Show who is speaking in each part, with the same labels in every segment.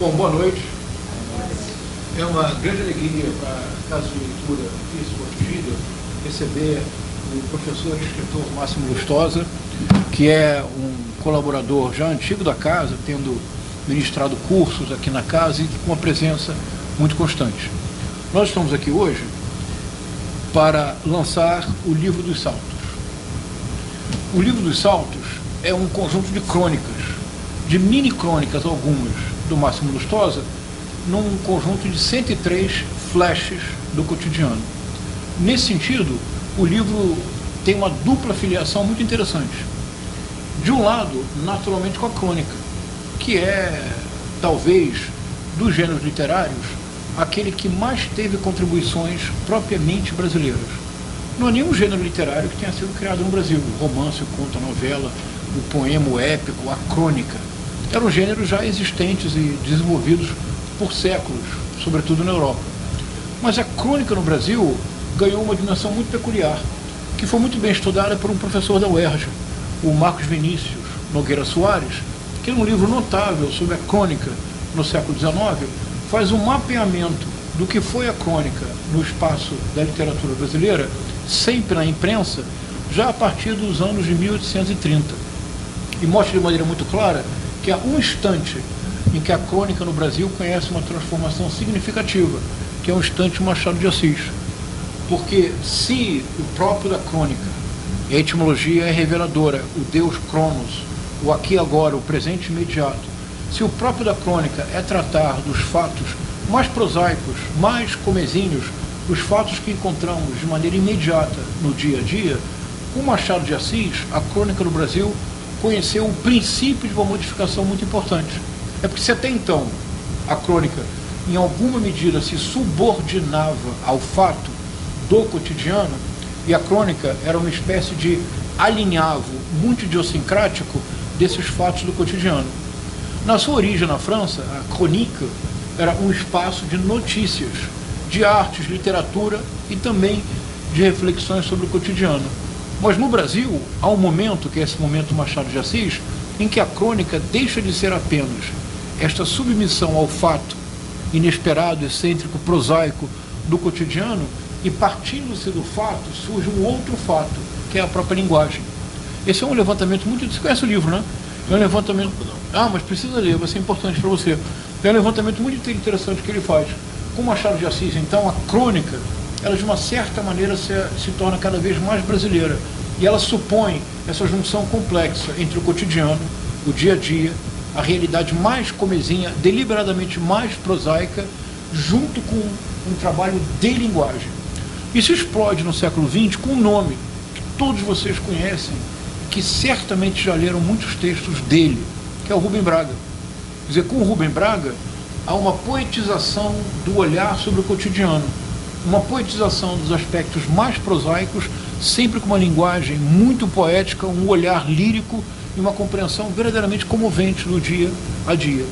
Speaker 1: Bom, boa noite. É uma grande alegria para a Casa de Leitura Fortigida receber o professor e escritor Máximo Lustosa, que é um colaborador já antigo da casa, tendo ministrado cursos aqui na casa e com uma presença muito constante. Nós estamos aqui hoje para lançar o Livro dos Saltos. O Livro dos Saltos é um conjunto de crônicas, de mini-crônicas algumas, do Máximo Lustosa, num conjunto de 103 flashes do cotidiano. Nesse sentido, o livro tem uma dupla filiação muito interessante. De um lado, naturalmente, com a crônica, que é, talvez, dos gêneros literários, aquele que mais teve contribuições propriamente brasileiras. Não há nenhum gênero literário que tenha sido criado no Brasil. O romance, o conto, a novela, o poema, o épico, a crônica. Eram gêneros já existentes e desenvolvidos por séculos, sobretudo na Europa. Mas a crônica no Brasil ganhou uma dimensão muito peculiar, que foi muito bem estudada por um professor da UERJ, o Marcos Vinícius Nogueira Soares, que num livro notável sobre a crônica no século XIX, faz um mapeamento do que foi a crônica no espaço da literatura brasileira, sempre na imprensa, já a partir dos anos de 1830. E mostra de maneira muito clara que há um instante em que a crônica no Brasil conhece uma transformação significativa, que é o instante Machado de Assis. Porque se o próprio da crônica, a etimologia é reveladora, o Deus Cronos, o aqui e agora, o presente imediato, se o próprio da crônica é tratar dos fatos mais prosaicos, mais comezinhos, os fatos que encontramos de maneira imediata no dia a dia, com Machado de Assis, a crônica no Brasil conheceu o princípio de uma modificação muito importante. É porque se até então a crônica, em alguma medida, se subordinava ao fato do cotidiano, e a crônica era uma espécie de alinhavo muito idiosincrático desses fatos do cotidiano. Na sua origem na França, a chronique era um espaço de notícias, de artes, literatura e também de reflexões sobre o cotidiano. Mas no Brasil, há um momento, que é esse momento Machado de Assis, em que a crônica deixa de ser apenas esta submissão ao fato inesperado, excêntrico, prosaico do cotidiano, e partindo-se do fato, surge um outro fato, que é a própria linguagem. Esse é um levantamento muito... Você conhece o livro, né? É um levantamento... Ah, mas precisa ler, vai ser importante para você. É um levantamento muito interessante que ele faz. Com Machado de Assis, então, a crônica, ela de uma certa maneira se torna cada vez mais brasileira. E ela supõe essa junção complexa entre o cotidiano, o dia a dia, a realidade mais comezinha, deliberadamente mais prosaica, junto com um trabalho de linguagem. Isso explode no século XX com um nome que todos vocês conhecem, que certamente já leram muitos textos dele, que é o Rubem Braga. Quer dizer, com o Rubem Braga, há uma poetização do olhar sobre o cotidiano, uma poetização dos aspectos mais prosaicos, sempre com uma linguagem muito poética, um olhar lírico e uma compreensão verdadeiramente comovente do dia a dia.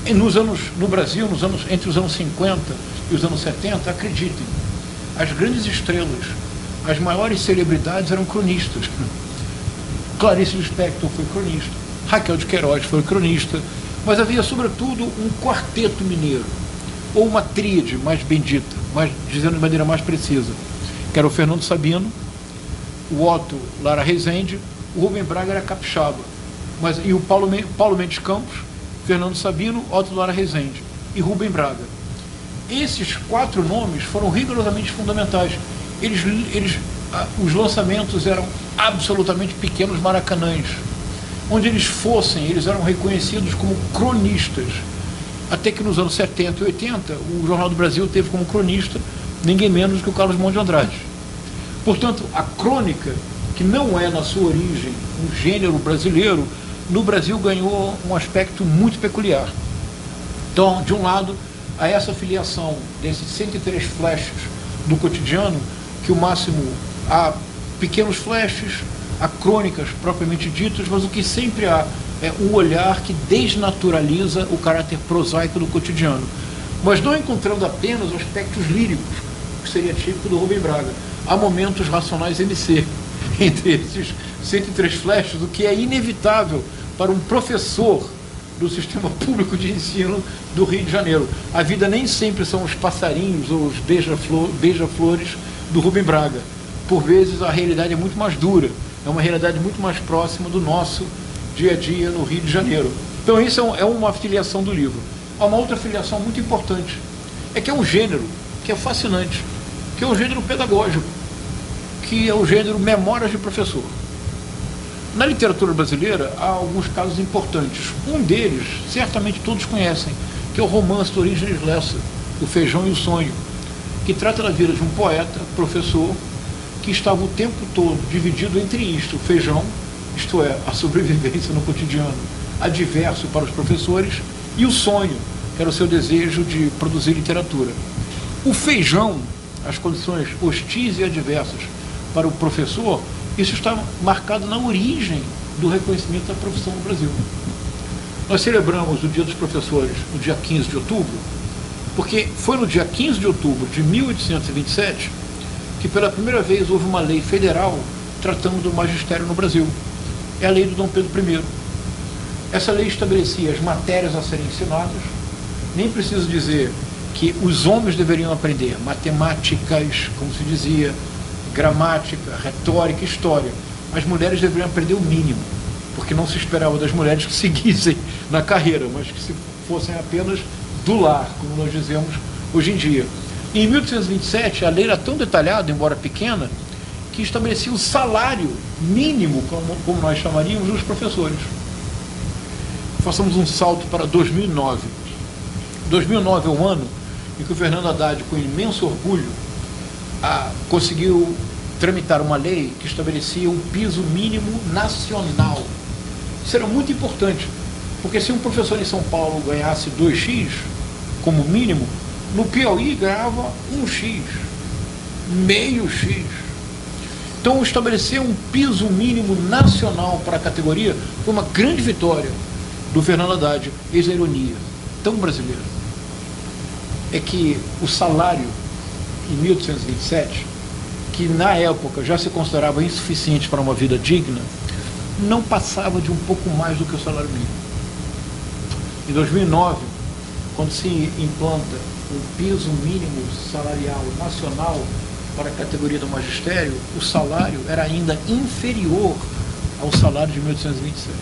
Speaker 1: E no Brasil, entre os anos 50 e os anos 70, acreditem, as grandes estrelas, as maiores celebridades eram cronistas. Clarice Lispector foi cronista, Raquel de Queiroz foi cronista, mas havia, sobretudo, um quarteto mineiro, ou uma tríade mais bendita, dizendo de maneira mais precisa, que era o Fernando Sabino, o Otto Lara Rezende, o Rubem Braga era capixaba, e o Paulo Mendes Campos, Fernando Sabino, Otto Lara Rezende e Rubem Braga. Esses quatro nomes foram rigorosamente fundamentais. Os lançamentos eram absolutamente pequenos maracanãs. Onde eles fossem, eles eram reconhecidos como cronistas. Até que nos anos 70 e 80, o Jornal do Brasil teve como cronista ninguém menos do que o Carlos Drummond de Andrade. Portanto, a crônica, que não é, na sua origem, um gênero brasileiro, no Brasil ganhou um aspecto muito peculiar. Então, de um lado, há essa filiação desses 103 flashes do cotidiano, que o Máximo há pequenos flashes, há crônicas propriamente ditas, mas o que sempre há é um olhar que desnaturaliza o caráter prosaico do cotidiano. Mas não encontrando apenas aspectos líricos, que seria típico do Rubem Braga. Há momentos racionais MC entre esses 103 flashes, o que é inevitável para um professor do sistema público de ensino do Rio de Janeiro. A vida nem sempre são os passarinhos ou os beija-flores do Rubem Braga. Por vezes a realidade é muito mais dura, é uma realidade muito mais próxima do nosso dia a dia no Rio de Janeiro. Então isso é uma filiação do livro. Há uma outra filiação muito importante, é que é um gênero que é fascinante, que é um gênero pedagógico, que é o gênero Memórias de Professor. Na literatura brasileira há alguns casos importantes. Um deles, certamente todos conhecem, que é o romance do Origens Lessa, O Feijão e o Sonho, que trata da vida de um poeta, professor, que estava o tempo todo dividido entre isto, o feijão, isto é, a sobrevivência no cotidiano, adverso para os professores, e o sonho, que era o seu desejo de produzir literatura. O feijão, as condições hostis e adversas para o professor, isso está marcado na origem do reconhecimento da profissão no Brasil. Nós celebramos o Dia dos Professores no dia 15 de outubro, porque foi no dia 15 de outubro de 1827 que pela primeira vez houve uma lei federal tratando do magistério no Brasil. É a lei do Dom Pedro I. Essa lei estabelecia as matérias a serem ensinadas, nem preciso dizer que os homens deveriam aprender matemáticas, como se dizia, gramática, retórica, história. As mulheres deveriam aprender o mínimo, porque não se esperava das mulheres que seguissem na carreira, mas que se fossem apenas do lar, como nós dizemos hoje em dia. Em 1827, a lei era tão detalhada, embora pequena, que estabelecia o salário mínimo, como nós chamaríamos, dos professores. Façamos um salto para 2009. 2009 é um ano em que o Fernando Haddad, com imenso orgulho, conseguiu tramitar uma lei que estabelecia um piso mínimo nacional. Isso era muito importante, porque se um professor em São Paulo ganhasse 2x, como mínimo, no Piauí ganhava 1x, meio x. Então estabelecer um piso mínimo nacional para a categoria foi uma grande vitória do Fernando Haddad. Eis a ironia, tão brasileira, é que o salário em 1827, que na época já se considerava insuficiente para uma vida digna, não passava de um pouco mais do que o salário mínimo. Em 2009, quando se implanta um piso mínimo salarial nacional para a categoria do magistério, o salário era ainda inferior ao salário de 1827.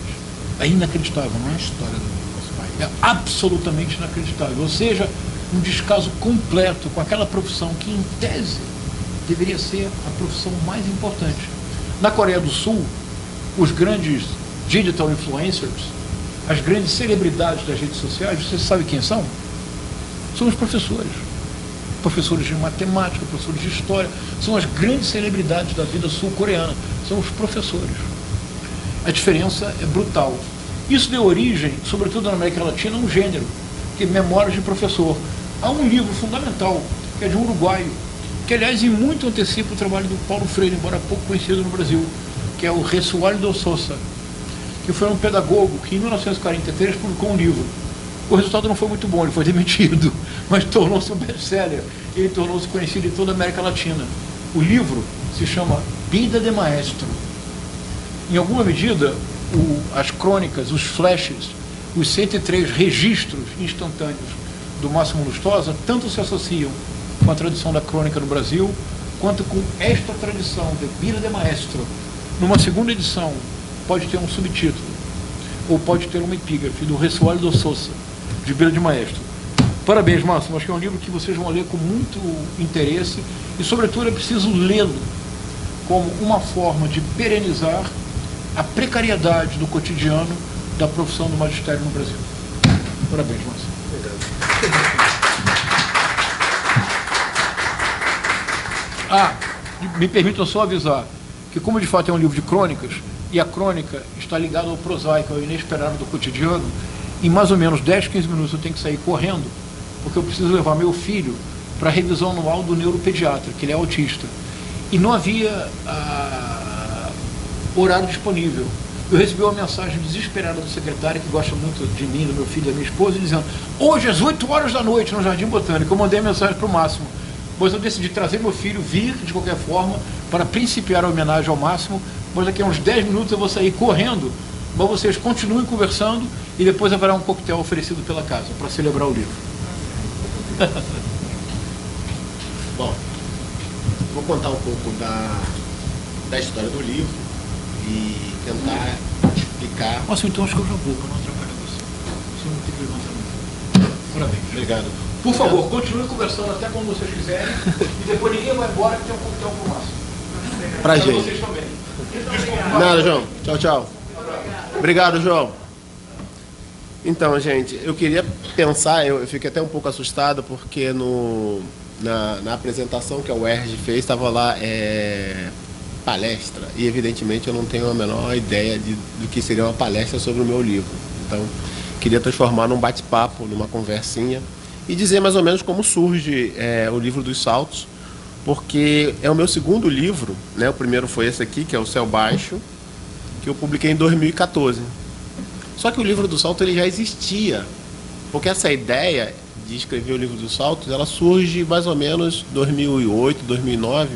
Speaker 1: É inacreditável, não é a história do nosso país. É absolutamente inacreditável. Ou seja, um descaso completo com aquela profissão que, em tese, deveria ser a profissão mais importante. Na Coreia do Sul, os grandes digital influencers, as grandes celebridades das redes sociais, você sabe quem são? São os professores. Professores de matemática, professores de história, são as grandes celebridades da vida sul-coreana, são os professores. A diferença é brutal. Isso deu origem, sobretudo na América Latina, a um gênero, que é Memórias de Professor. Há um livro fundamental, que é de um uruguaio, que aliás em muito antecipa o trabalho do Paulo Freire, embora pouco conhecido no Brasil, que é o Jesualdo Sousa, que foi um pedagogo que em 1943 publicou um livro. O resultado não foi muito bom, ele foi demitido, mas tornou-se um best-seller, ele tornou-se conhecido em toda a América Latina. O livro se chama Vida de Maestro. Em alguma medida, as crônicas, os flashes, os 103 registros instantâneos do Máximo Lustosa tanto se associam com a tradição da crônica no Brasil, quanto com esta tradição de Vida de Maestro. Numa segunda edição, pode ter um subtítulo, ou pode ter uma epígrafe do Jesualdo Sousa, de Vida de Maestro. Parabéns, Máximo, acho que é um livro que vocês vão ler com muito interesse e, sobretudo, é preciso lê-lo como uma forma de perenizar a precariedade do cotidiano da profissão do magistério no Brasil. Parabéns, Máximo. Me permitam só avisar que, como de fato é um livro de crônicas, e a crônica está ligada ao prosaico, ao inesperado do cotidiano, em mais ou menos 10, 15 minutos eu tenho que sair correndo, porque eu preciso levar meu filho para a revisão anual do neuropediatra, que ele é autista. E não havia horário disponível. Eu recebi uma mensagem desesperada do secretário, que gosta muito de mim, do meu filho e da minha esposa, dizendo: hoje às 8 horas da noite no Jardim Botânico. Eu mandei a mensagem para o Máximo, pois eu decidi trazer meu filho, vir de qualquer forma, para principiar a homenagem ao Máximo, mas daqui a uns 10 minutos eu vou sair correndo mas vocês continuem conversando e depois haverá um coquetel oferecido pela casa para celebrar o livro.
Speaker 2: Bom, vou contar um pouco da história do livro e tentar explicar.
Speaker 1: Nossa, então acho que eu já vou, para não atrapalhar você. Você não tem que levantar muito. Parabéns.
Speaker 2: Obrigado.
Speaker 1: Por favor, continue conversando até quando vocês quiserem e depois ninguém vai embora que tem um coquetel por máximo.
Speaker 2: Pra gente.
Speaker 1: Vocês também.
Speaker 2: Nada, João. Tchau, tchau. Obrigado, João. Então, gente, eu queria pensar, eu fiquei até um pouco assustado porque na apresentação que a UERJ fez, estava lá palestra, e evidentemente eu não tenho a menor ideia do que seria uma palestra sobre o meu livro. Então, queria transformar num bate-papo, numa conversinha, e dizer mais ou menos como surge o livro dos Saltos, porque é o meu segundo livro, né? O primeiro foi esse aqui, que é o Céu Baixo, que eu publiquei em 2014. Só que o livro do Salto ele já existia, porque essa ideia de escrever o livro dos Saltos, ela surge mais ou menos 2008, 2009,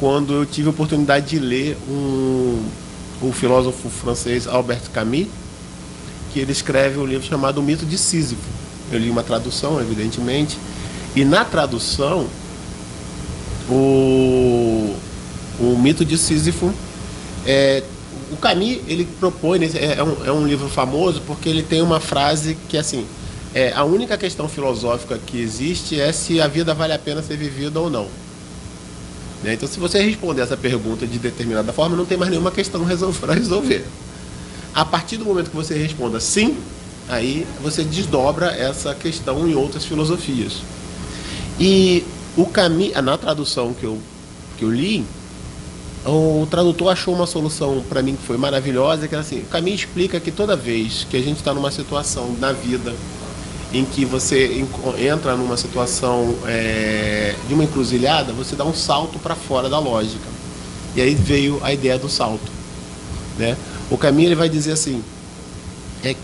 Speaker 2: quando eu tive a oportunidade de ler o filósofo francês Albert Camus, que ele escreve um livro chamado O Mito de Sísifo. Eu li uma tradução, evidentemente, e na tradução, o Mito de Sísifo, o Camus, ele propõe, é um livro famoso porque ele tem uma frase que, assim, a única questão filosófica que existe é se a vida vale a pena ser vivida ou não. Então, se você responder essa pergunta de determinada forma, não tem mais nenhuma questão para resolver. A partir do momento que você responda sim, aí você desdobra essa questão em outras filosofias. E o Camus, na tradução que eu li, o tradutor achou uma solução para mim que foi maravilhosa, que era assim: o Camus explica que toda vez que a gente está numa situação na vida em que você entra numa situação de uma encruzilhada, você dá um salto para fora da lógica. E aí veio a ideia do salto, né? O Camus ele vai dizer assim,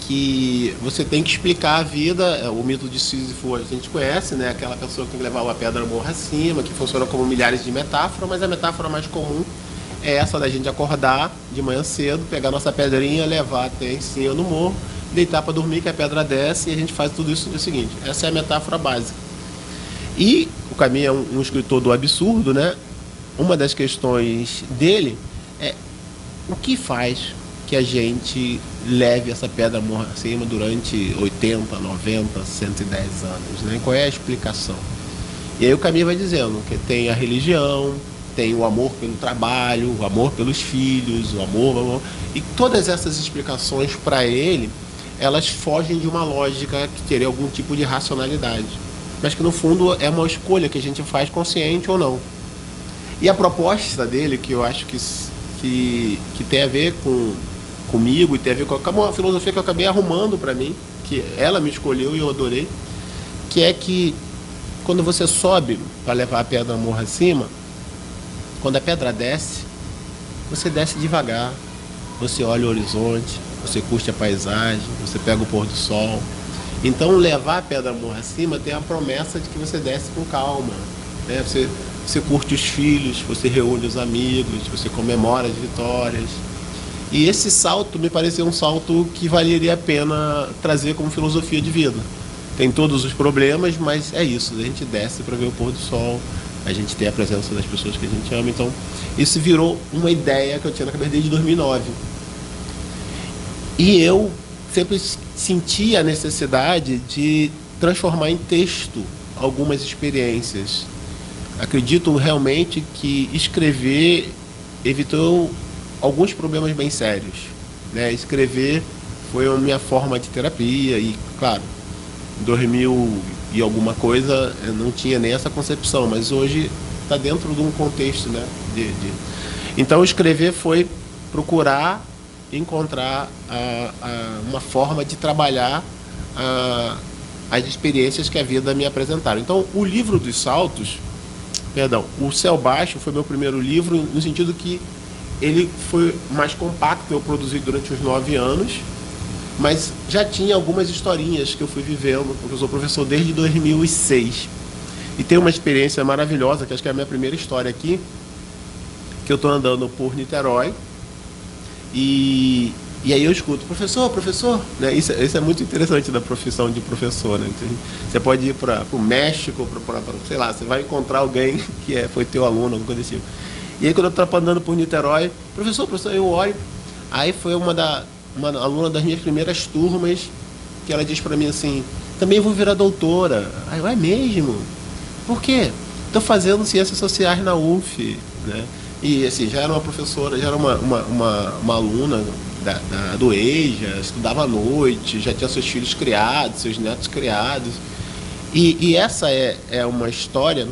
Speaker 2: que você tem que explicar a vida. O mito de Sísifo a gente conhece, né? Aquela pessoa que tem que levar uma pedra morra acima, que funciona como milhares de metáforas, mas a metáfora mais comum é essa da gente acordar de manhã cedo, pegar nossa pedrinha, levar até em cima no morro, deitar para dormir, que a pedra desce, e a gente faz tudo isso no dia seguinte. Essa é a metáfora básica. E o Camus é um escritor do absurdo, né? Uma das questões dele é o que faz que a gente leve essa pedra morra acima durante 80, 90, 110 anos, né? Qual é a explicação? E aí o Camus vai dizendo que tem a religião, tem o amor pelo trabalho, o amor pelos filhos, o amor... E todas essas explicações para ele, elas fogem de uma lógica que teria algum tipo de racionalidade, mas que no fundo é uma escolha que a gente faz consciente ou não. E a proposta dele, que eu acho que tem a ver comigo e tem a ver com uma filosofia que eu acabei arrumando para mim, que ela me escolheu e eu adorei, que é que quando você sobe para levar a pedra morra acima, quando a pedra desce, você desce devagar, você olha o horizonte, você curte a paisagem, você pega o pôr do sol. Então levar a pedra morra acima tem a promessa de que você desce com calma, né? Você curte os filhos, você reúne os amigos, você comemora as vitórias. E esse salto me pareceu um salto que valeria a pena trazer como filosofia de vida. Tem todos os problemas, mas é isso, a gente desce para ver o pôr do sol, a gente tem a presença das pessoas que a gente ama. Então isso virou uma ideia que eu tinha na cabeça desde 2009. E eu sempre senti a necessidade de transformar em texto algumas experiências. Acredito realmente que escrever evitou alguns problemas bem sérios, né? Escrever foi a minha forma de terapia e, claro, em 2000 e alguma coisa eu não tinha nem essa concepção, mas hoje está dentro de um contexto, né? Então escrever foi procurar encontrar uma forma de trabalhar as experiências que a vida me apresentaram. Então o livro dos Saltos, o Céu Baixo foi meu primeiro livro, no sentido que ele foi mais compacto, eu produzi durante uns 9 anos, mas já tinha algumas historinhas que eu fui vivendo, porque eu sou professor desde 2006. E tem uma experiência maravilhosa, que acho que é a minha primeira história aqui, que eu estou andando por Niterói, e E aí eu escuto, professor, né? Isso é muito interessante da profissão de professor, né? Você pode ir para o México, sei lá, você vai encontrar alguém que foi teu aluno, alguma coisa assim. E aí quando eu estava andando por Niterói, professor, eu olho, aí foi uma aluna das minhas primeiras turmas, que ela disse para mim assim, também vou virar doutora. Aí eu, é mesmo? Por quê? Estou fazendo ciências sociais na UF, né? E assim, já era uma professora, já era uma aluna do EJA, estudava à noite, já tinha seus filhos criados, seus netos criados. E essa é uma história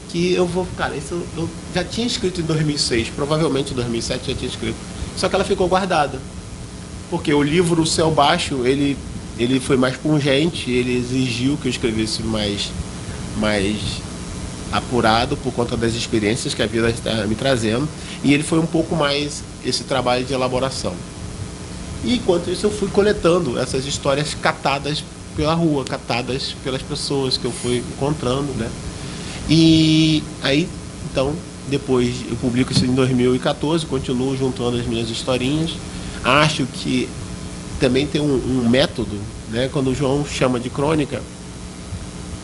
Speaker 2: que eu vou... Cara, isso eu já tinha escrito em 2006, provavelmente em 2007 já tinha escrito. Só que ela ficou guardada. Porque o livro O Céu Baixo, ele foi mais pungente, ele exigiu que eu escrevesse mais apurado por conta das experiências que a vida está me trazendo. E ele foi um pouco mais esse trabalho de elaboração. E enquanto isso eu fui coletando essas histórias catadas pela rua, catadas pelas pessoas que eu fui encontrando, né? E aí, então, depois eu publico isso em 2014, continuo juntando as minhas historinhas. Acho que também tem um método, né? Quando o João chama de crônica,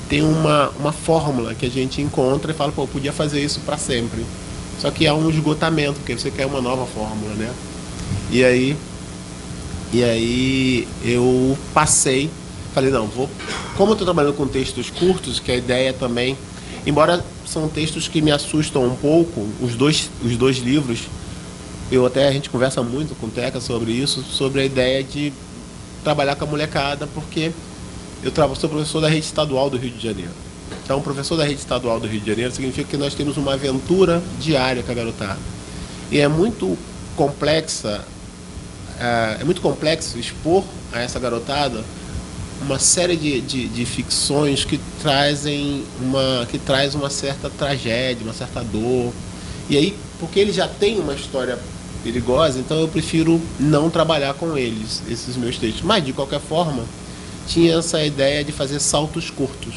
Speaker 2: tem uma fórmula que a gente encontra e fala, pô, eu podia fazer isso para sempre. Só que há um esgotamento, porque você quer uma nova fórmula, né? E aí eu passei, falei, não, como eu estou trabalhando com textos curtos, que a ideia também, embora são textos que me assustam um pouco, os dois livros, a gente conversa muito com o Teca sobre isso, sobre a ideia de trabalhar com a molecada, porque eu sou professor da rede estadual do Rio de Janeiro. Então, professor da rede estadual do Rio de Janeiro significa que nós temos uma aventura diária com a garotada. E é muito complexo expor a essa garotada uma série de ficções que traz uma certa tragédia, uma certa dor. E aí, porque ele já tem uma história perigosa, então eu prefiro não trabalhar com esses meus textos. Mas, de qualquer forma, tinha essa ideia de fazer saltos curtos,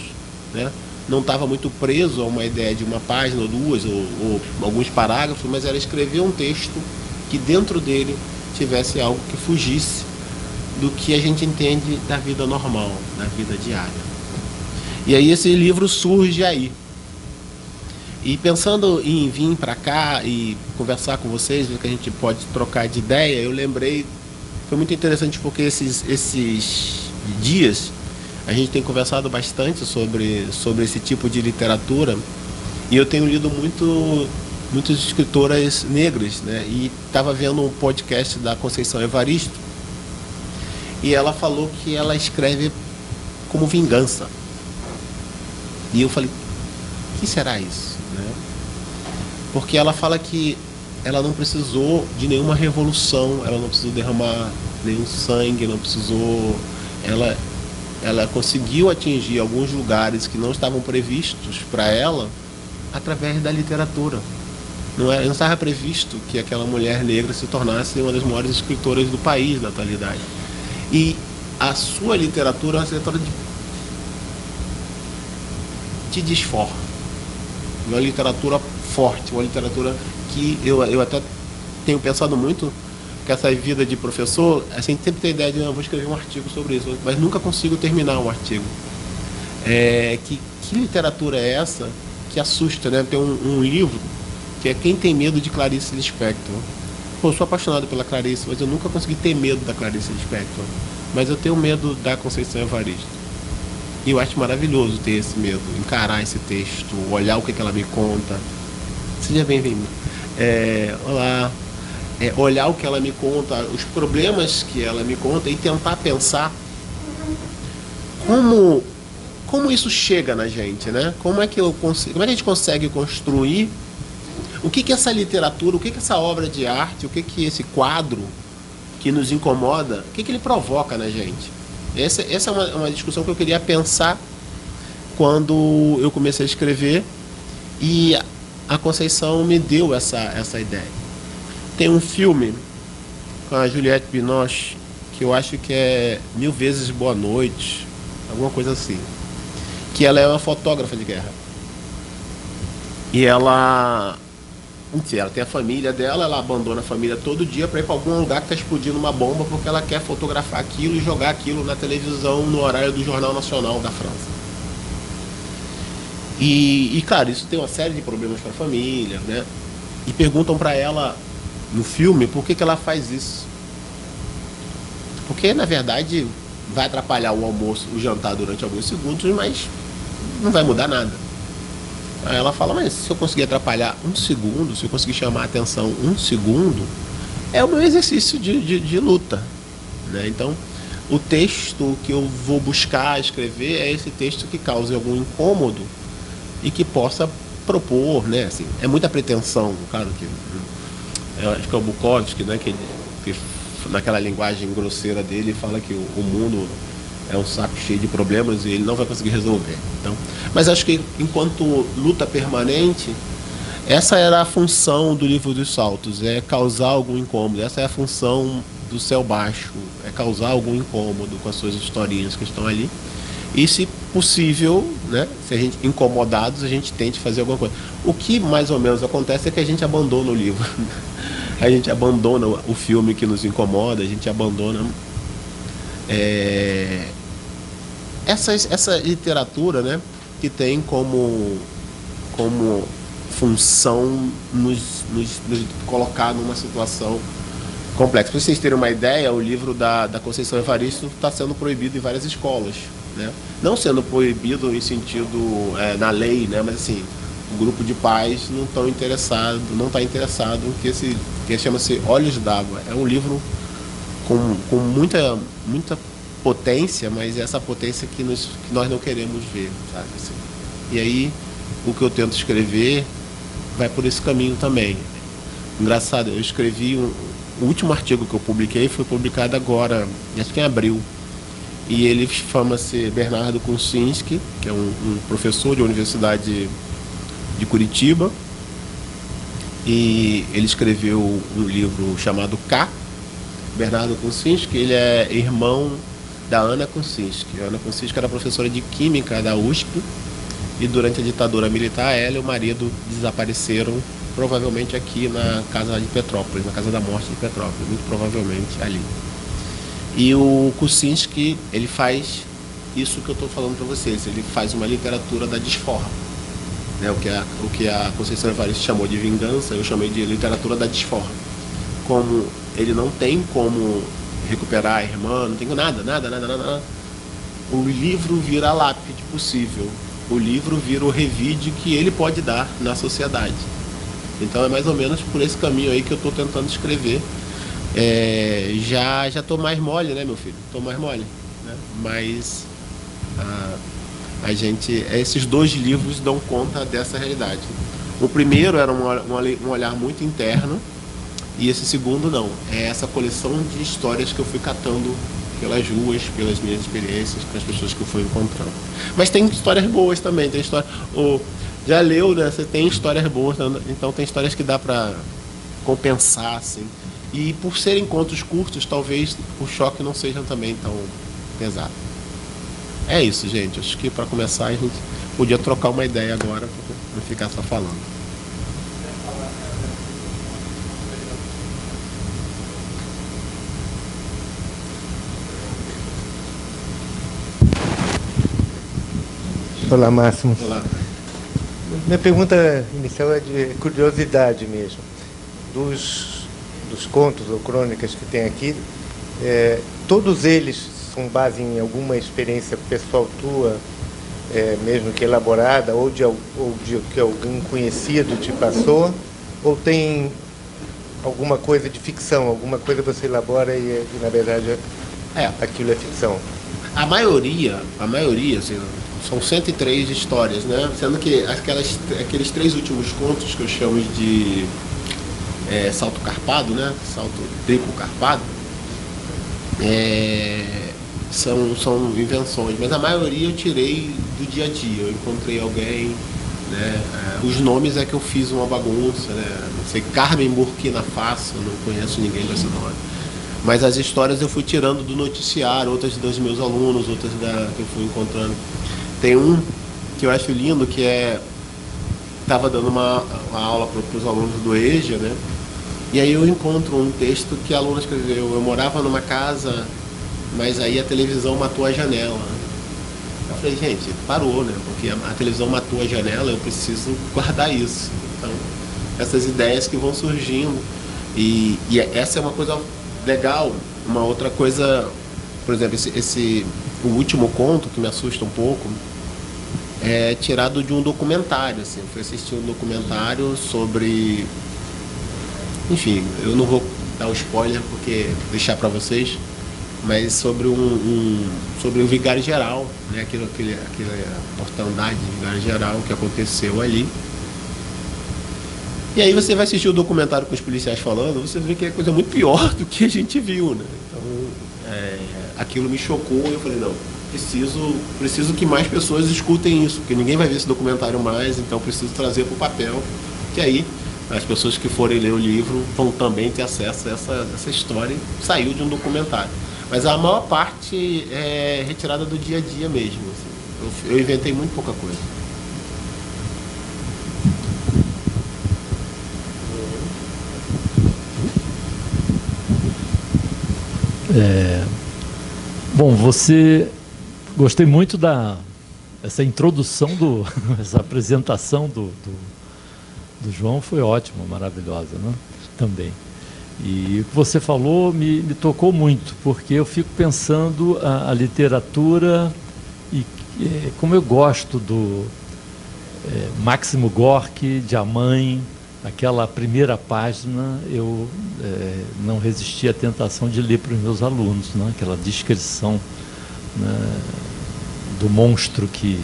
Speaker 2: né? Não estava muito preso a uma ideia de uma página ou duas, ou alguns parágrafos, mas era escrever um texto que dentro dele tivesse algo que fugisse do que a gente entende da vida normal, da vida diária. E aí esse livro surge aí. E pensando em vir para cá e conversar com vocês, ver que a gente pode trocar de ideia, eu lembrei, foi muito interessante porque esses dias a gente tem conversado bastante sobre esse tipo de literatura, e eu tenho lido muitas escritoras negras, né? E estava vendo um podcast da Conceição Evaristo, e ela falou que ela escreve como vingança. E eu falei, o que será isso, né? Porque ela fala que ela não precisou de nenhuma revolução, ela não precisou derramar nenhum sangue, não precisou... Ela conseguiu atingir alguns lugares que não estavam previstos para ela através da literatura. Não estava previsto que aquela mulher negra se tornasse uma das maiores escritoras do país na atualidade. E a sua literatura é uma literatura de desforra. Uma literatura forte, uma literatura que eu até tenho pensado muito, que essa vida de professor, assim, sempre tem a ideia de, eu vou escrever um artigo sobre isso, mas nunca consigo terminar um artigo. Que literatura é essa que assusta, né? Tem um livro que é Quem Tem Medo de Clarice Lispector. Pô, eu sou apaixonado pela Clarice, mas eu nunca consegui ter medo da Clarice Lispector. Mas eu tenho medo da Conceição Evaristo. E eu acho maravilhoso ter esse medo, encarar esse texto, olhar o que ela me conta. Seja bem-vindo. Olá. Olhar o que ela me conta, os problemas que ela me conta e tentar pensar como isso chega na gente, né? Como é que a gente consegue construir o que essa literatura, o que essa obra de arte, o que esse quadro que nos incomoda, o que ele provoca na gente? Essa é uma discussão que eu queria pensar quando eu comecei a escrever, e a Conceição me deu essa ideia. Tem um filme com a Juliette Binoche que eu acho que é 1000 vezes Boa Noite, alguma coisa assim, que ela é uma fotógrafa de guerra, e ela Enfim, ela tem a família dela, ela abandona a família todo dia para ir para algum lugar que está explodindo uma bomba porque ela quer fotografar aquilo e jogar aquilo na televisão no horário do Jornal Nacional da França. Claro, isso tem uma série de problemas para a família, né? E perguntam para ela no filme por que ela faz isso. Porque, na verdade, vai atrapalhar o almoço, o jantar durante alguns segundos, mas não vai mudar nada. Aí ela fala, mas se eu conseguir atrapalhar um segundo, se eu conseguir chamar a atenção um segundo, é o meu exercício de luta, né? Então, o texto que eu vou buscar escrever é esse texto que cause algum incômodo e que possa propor, né? Assim, é muita pretensão, claro que acho que é o Bukowski, né? Que naquela linguagem grosseira dele fala que o mundo é um saco cheio de problemas e ele não vai conseguir resolver. Então, mas acho que enquanto luta permanente, essa era a função do Livro dos Saltos, é causar algum incômodo. Essa é a função do Céu Baixo, é causar algum incômodo com as suas historinhas que estão ali. E, se possível, né, se a gente incomodados, a gente tente fazer alguma coisa. O que mais ou menos acontece é que a gente abandona o livro. A gente abandona o filme que nos incomoda, a gente abandona essa literatura, né, que tem como função nos colocar numa situação complexa. Para vocês terem uma ideia, o livro da Conceição Evaristo está sendo proibido em várias escolas, né? Não sendo proibido em sentido na lei, né, mas assim, o grupo de pais não está interessado que chama-se Olhos d'Água. É um livro com muita potência, mas essa potência que nós não queremos ver, sabe? Assim. E aí, o que eu tento escrever vai por esse caminho também. Engraçado, eu escrevi o último artigo que eu publiquei foi publicado agora, acho que em abril. E ele chama-se Bernardo Kunczynski, que é um professor de universidade de Curitiba. E ele escreveu um livro chamado K. Bernardo Kunczynski, ele é irmão da Ana Kunczynski. A Ana Kunczynski era professora de Química da USP. E durante a ditadura militar, ela e o marido desapareceram, provavelmente aqui na casa de Petrópolis, na casa da morte de Petrópolis, muito provavelmente ali. E o Kunczynski, ele faz isso que eu estou falando para vocês, ele faz uma literatura da desforra, né? O que a Conceição Evaristo chamou de vingança, eu chamei de literatura da desforra. Como ele não tem como recuperar a irmã, não tem nada. O livro vira a lápide possível. O livro vira o revide que ele pode dar na sociedade. Então é mais ou menos por esse caminho aí que eu estou tentando escrever. Já estou mais mole, né, meu filho? Estou mais mole, né? Mas esses dois livros dão conta dessa realidade. O primeiro era um olhar muito interno, e esse segundo não. É essa coleção de histórias que eu fui catando pelas ruas, pelas minhas experiências, com as pessoas que eu fui encontrando. Mas tem histórias boas também, tem história. Já leu, né? Você tem histórias boas, então tem histórias que dá para compensar, assim. E por serem contos curtos, talvez o choque não seja também tão pesado. É isso, gente. Acho que para começar a gente podia trocar uma ideia agora, para não ficar só falando.
Speaker 3: Olá, Máximo.
Speaker 2: Olá.
Speaker 3: Minha pergunta inicial é de curiosidade mesmo. Dos contos ou crônicas que tem aqui, todos eles são base em alguma experiência pessoal tua, mesmo que elaborada, ou de que algum conhecido te passou, ou tem alguma coisa de ficção, alguma coisa que você elabora e na verdade aquilo é ficção?
Speaker 2: A maioria, assim, são 103 histórias, né? Sendo que aqueles 3 últimos contos que eu chamo de salto carpado, né? Salto triplo carpado, são invenções, mas a maioria eu tirei do dia a dia. Eu encontrei alguém, né? Os nomes é que eu fiz uma bagunça, né? Não sei, Carmen Burkina Faso, não conheço ninguém com esse nome. Mas as histórias eu fui tirando do noticiário, outras dos meus alunos, outras que eu fui encontrando. Tem um que eu acho lindo, que estava dando a aula para os alunos do EJA, né? E aí eu encontro um texto que a aluna escreveu: eu morava numa casa, mas aí a televisão matou a janela. Eu falei, gente, parou, né? Porque a televisão matou a janela, eu preciso guardar isso. Então, essas ideias que vão surgindo. E essa é uma coisa legal. Uma outra coisa, por exemplo, o último conto, que me assusta um pouco, é tirado de um documentário. Assim. Eu fui assistir um documentário sobre... Enfim, eu não vou dar o spoiler, porque deixar para vocês, mas sobre sobre o Vigário Geral, né? Aquela mortandade de Vigário Geral que aconteceu ali. E aí você vai assistir o documentário com os policiais falando, você vê que é coisa muito pior do que a gente viu, né? Então, aquilo me chocou e eu falei, não, preciso que mais pessoas escutem isso, porque ninguém vai ver esse documentário mais, então preciso trazer para o papel, que aí as pessoas que forem ler o livro vão também ter acesso a essa história que saiu de um documentário. Mas a maior parte é retirada do dia a dia mesmo. Assim. Eu inventei muito pouca coisa.
Speaker 4: Bom, gostei muito essa introdução, essa apresentação do João foi ótima, maravilhosa, né? Também. E o que você falou me tocou muito, porque eu fico pensando a literatura e como eu gosto do Máximo Gorki, de A Mãe, aquela primeira página, eu não resisti à tentação de ler para os meus alunos, né? Aquela descrição, né, do monstro que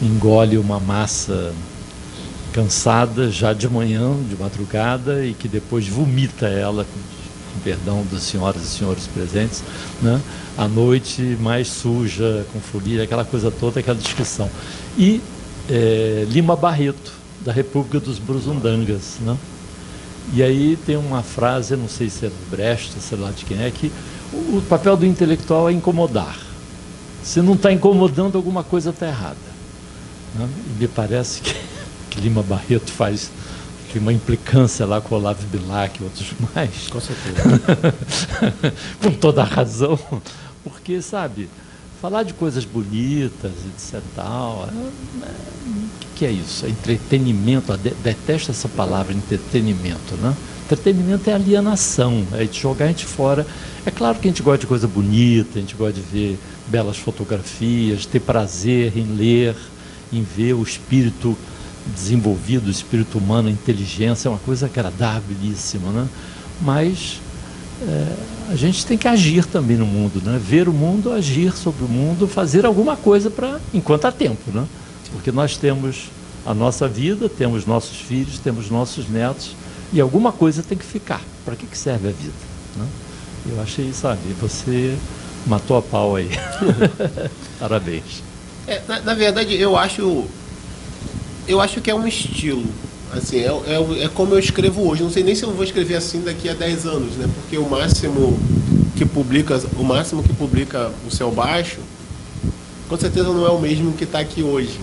Speaker 4: engole uma massa cansada já de manhã, de madrugada, e que depois vomita ela, com perdão das senhoras e senhores presentes, né, à noite mais suja, com folia, aquela coisa toda, aquela descrição. E Lima Barreto, da República dos Brusundangas, né? E aí tem uma frase, eu não sei se é do Brecht, sei lá de quem é, que o papel do intelectual é incomodar. Se não está incomodando, alguma coisa está errada, né? E me parece que Lima Barreto tem uma implicância lá com o Olavo Bilac e outros mais.
Speaker 2: Com certeza.
Speaker 4: Com toda a razão. Porque, sabe, falar de coisas bonitas, etc. O que é isso? É entretenimento. Detesto essa palavra, entretenimento, né? Entretenimento é alienação, é de jogar a gente fora. É claro que a gente gosta de coisa bonita, a gente gosta de ver belas fotografias, ter prazer em ler, em ver o espírito desenvolvido, o espírito humano, a inteligência, é uma coisa agradabilíssima, né? Mas a gente tem que agir também no mundo, né? Ver o mundo, agir sobre o mundo, fazer alguma coisa enquanto há tempo, né? Porque nós temos a nossa vida, temos nossos filhos, temos nossos netos, e alguma coisa tem que ficar. Para que serve a vida, né? Eu achei, sabe, você matou a pau aí. Parabéns.
Speaker 2: Na verdade, eu acho que é um estilo. Assim, é como eu escrevo hoje. Não sei nem se eu vou escrever assim daqui a 10 anos, né? Porque o máximo que publica o Céu Baixo, com certeza não é o mesmo que está aqui hoje,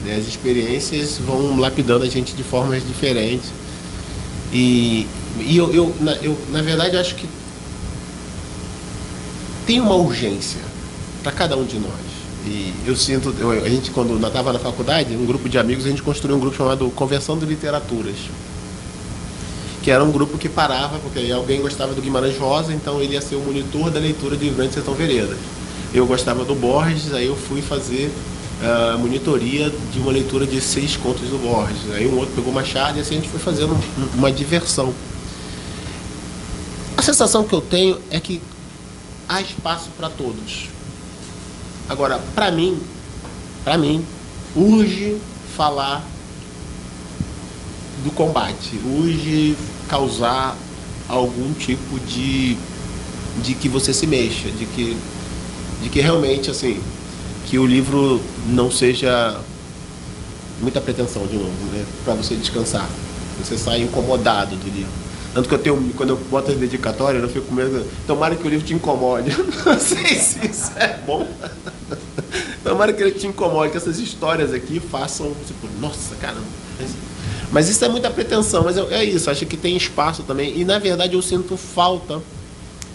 Speaker 2: né? As experiências vão lapidando a gente de formas diferentes. E eu na verdade, acho que tem uma urgência para cada um de nós. E eu sinto, a gente quando estava na faculdade, um grupo de amigos, a gente construiu um grupo chamado Conversando Literaturas, que era um grupo que parava, porque aí alguém gostava do Guimarães Rosa, então ele ia ser o monitor da leitura de Grande Sertão Veredas. Eu gostava do Borges, aí eu fui fazer a monitoria de uma leitura de 6 contos do Borges. Aí um outro pegou Machado e assim a gente foi fazendo uma diversão. A sensação que eu tenho é que há espaço para todos. Agora, para mim, urge falar do combate, urge causar algum tipo de que você se mexa, de que realmente, assim, que o livro não seja muita pretensão, de novo, né, para você descansar, você sai incomodado do livro. Tanto que quando eu boto as dedicatórias, eu fico com medo, tomara que o livro te incomode. Não sei se isso é bom. Tomara que ele te incomode, que essas histórias aqui façam, tipo, nossa, caramba. Mas isso é muita pretensão, mas é isso, acho que tem espaço também. E na verdade eu sinto falta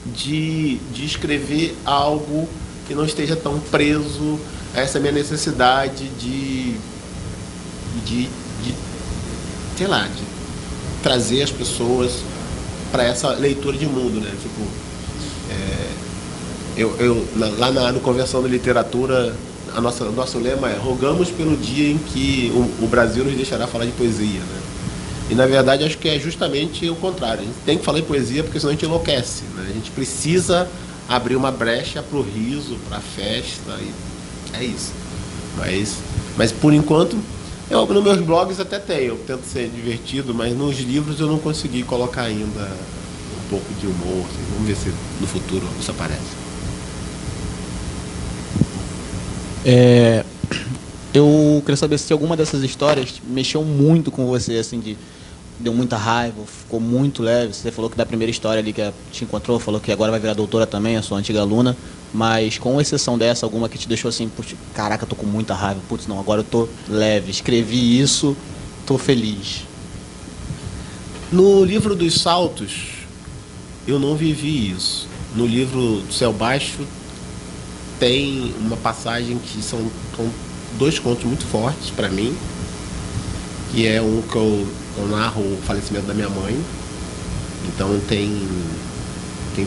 Speaker 2: de escrever algo que não esteja tão preso a essa minha necessidade de sei lá, de trazer as pessoas para essa leitura de mundo, né? Tipo, lá no Conversando Literatura, o nosso lema é: rogamos pelo dia em que o Brasil nos deixará falar de poesia, né? E na verdade acho que é justamente o contrário. A gente tem que falar de poesia porque senão a gente enlouquece, né? A gente precisa abrir uma brecha para o riso, para a festa, e é isso. Mas por enquanto, nos meus blogs até tenho, eu tento ser divertido, mas nos livros eu não consegui colocar ainda um pouco de humor. Vamos ver se no futuro isso aparece.
Speaker 5: Eu queria saber se alguma dessas histórias mexeu muito com você, assim, deu muita raiva, ficou muito leve. Você falou que da primeira história ali que te encontrou, falou que agora vai virar doutora também, a sua antiga aluna, mas com exceção dessa, alguma que te deixou assim, putz, caraca, tô com muita raiva, putz, não, agora eu tô leve, escrevi isso, tô feliz.
Speaker 2: No livro dos Saltos, eu não vivi isso. No livro do Céu Baixo, tem uma passagem que são dois contos muito fortes para mim, que é um que eu narro o falecimento da minha mãe. Então tem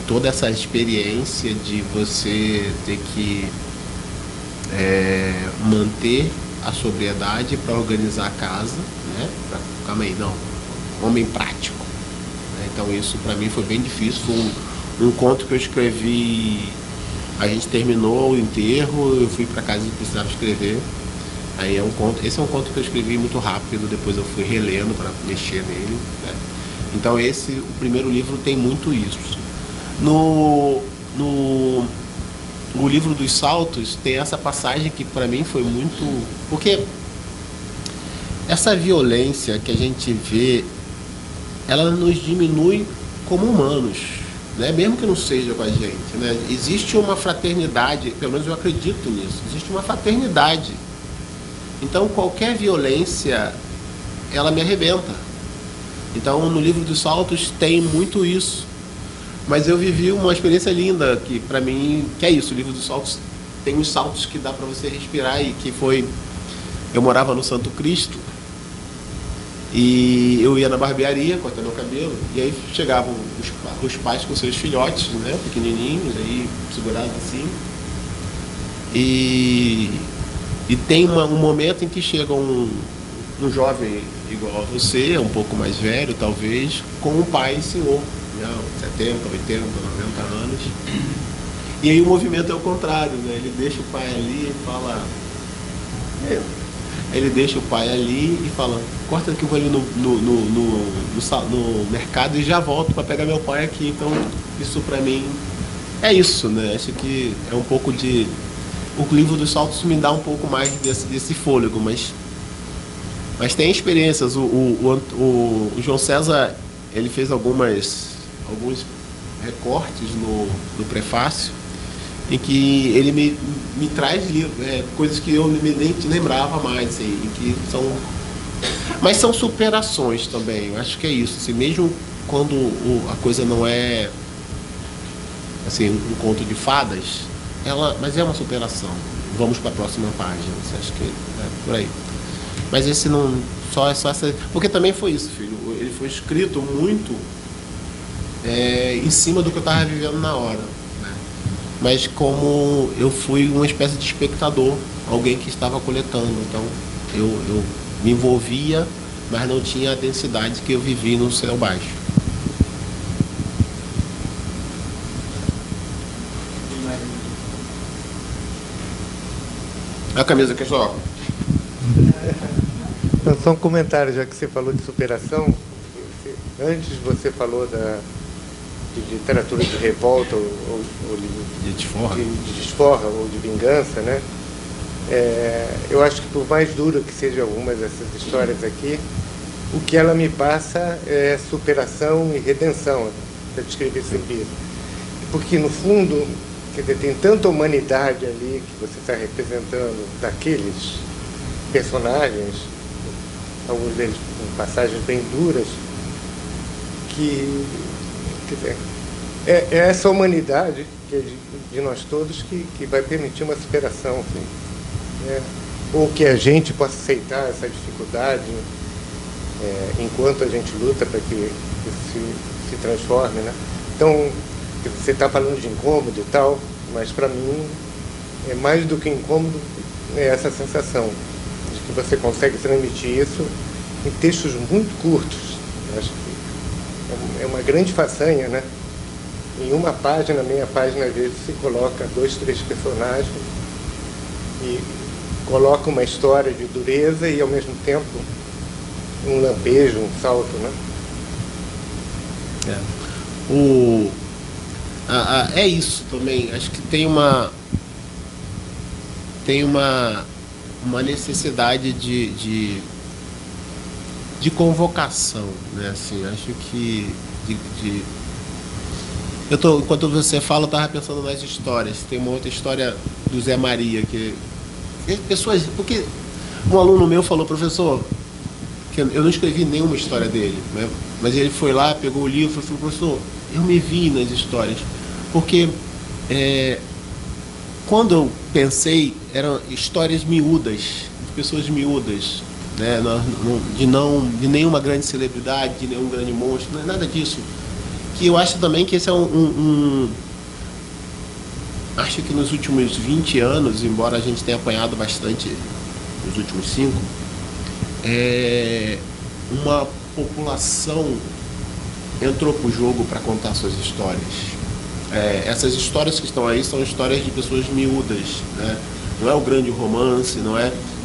Speaker 2: toda essa experiência de você ter que manter a sobriedade para organizar a casa, né? Calma aí, não, homem prático, né? Então isso para mim foi bem difícil. Foi um conto que eu escrevi, a gente terminou o enterro, eu fui para casa e precisava escrever. Aí esse é um conto que eu escrevi muito rápido, depois eu fui relendo para mexer nele, né? Então o primeiro livro tem muito isso. No livro dos Saltos tem essa passagem que para mim foi muito... Porque essa violência que a gente vê, ela nos diminui como humanos, né? Mesmo que não seja com a gente, né? Existe uma fraternidade, pelo menos eu acredito nisso, existe uma fraternidade. Então qualquer violência, ela me arrebenta. Então no livro dos Saltos tem muito isso. Mas eu vivi uma experiência linda, que para mim, que é isso, o livro dos Saltos tem uns saltos que dá para você respirar, e que foi... Eu morava no Santo Cristo, e eu ia na barbearia cortar meu cabelo, e aí chegavam os pais com seus filhotes, né, pequenininhos, aí segurados assim, e tem um momento em que chega um jovem igual a você, um pouco mais velho talvez, com um pai e senhor, 70, 80, 90 anos. E aí o movimento é o contrário, né? Ele deixa o pai ali e fala... Ele deixa o pai ali e fala: corta que eu vou ali no mercado e já volto para pegar meu pai aqui. Então isso para mim é isso, né? Acho que é um pouco de... O livro dos Saltos me dá um pouco mais desse fôlego, mas tem experiências. O João César, ele fez alguns recortes no prefácio, em que ele me traz coisas que eu nem lembrava mais, assim, mas são superações também. Eu acho que é isso, assim, mesmo quando a coisa não é assim, um conto de fadas, mas é uma superação. Vamos para a próxima página. Você acha que é por aí? Mas esse não só essa, porque também foi isso, filho. Ele foi escrito muito em cima do que eu estava vivendo na hora, né? Mas como eu fui uma espécie de espectador, alguém que estava coletando, então eu me envolvia, mas não tinha a densidade que eu vivi no Céu Baixo. A camisa que é só.
Speaker 3: Então, só um comentário, já que você falou de superação. Antes você falou de literatura de revolta ou
Speaker 2: de desforra.
Speaker 3: De desforra ou de vingança, né? Eu acho que por mais duro que sejam algumas dessas histórias aqui, o que ela me passa é superação e redenção, para descrever sempre isso. Porque, no fundo, quer dizer, tem tanta humanidade ali que você está representando daqueles personagens, alguns deles com passagens bem duras, que, quer dizer, é essa humanidade que é de nós todos que vai permitir uma superação, assim, né? Ou que a gente possa aceitar essa dificuldade enquanto a gente luta para que isso se transforme, né? Então, você está falando de incômodo e tal, mas para mim é mais do que incômodo, é essa sensação de que você consegue transmitir isso em textos muito curtos. Eu acho que é uma grande façanha, né? Em uma página, meia página, às vezes se coloca 2, 3 personagens e coloca uma história de dureza e ao mesmo tempo um lampejo, um salto, né?
Speaker 2: É isso também. Acho que tem uma necessidade de convocação, né? Assim, acho que enquanto você fala, eu estava pensando nas histórias. Tem uma outra história do Zé Maria que pessoas, porque um aluno meu falou, professor, que eu não escrevi nenhuma história dele, né? Mas ele foi lá, pegou o livro e falou, professor, eu me vi nas histórias, porque quando eu pensei, eram histórias miúdas, de pessoas miúdas, né? De nenhuma grande celebridade, de nenhum grande monstro, não é nada disso. Que eu acho também que esse é acho que nos últimos 20 anos, embora a gente tenha apanhado bastante nos últimos 5, uma população entrou para o jogo para contar suas histórias. Essas histórias que estão aí são histórias de pessoas miúdas, né? Não é o grande romance,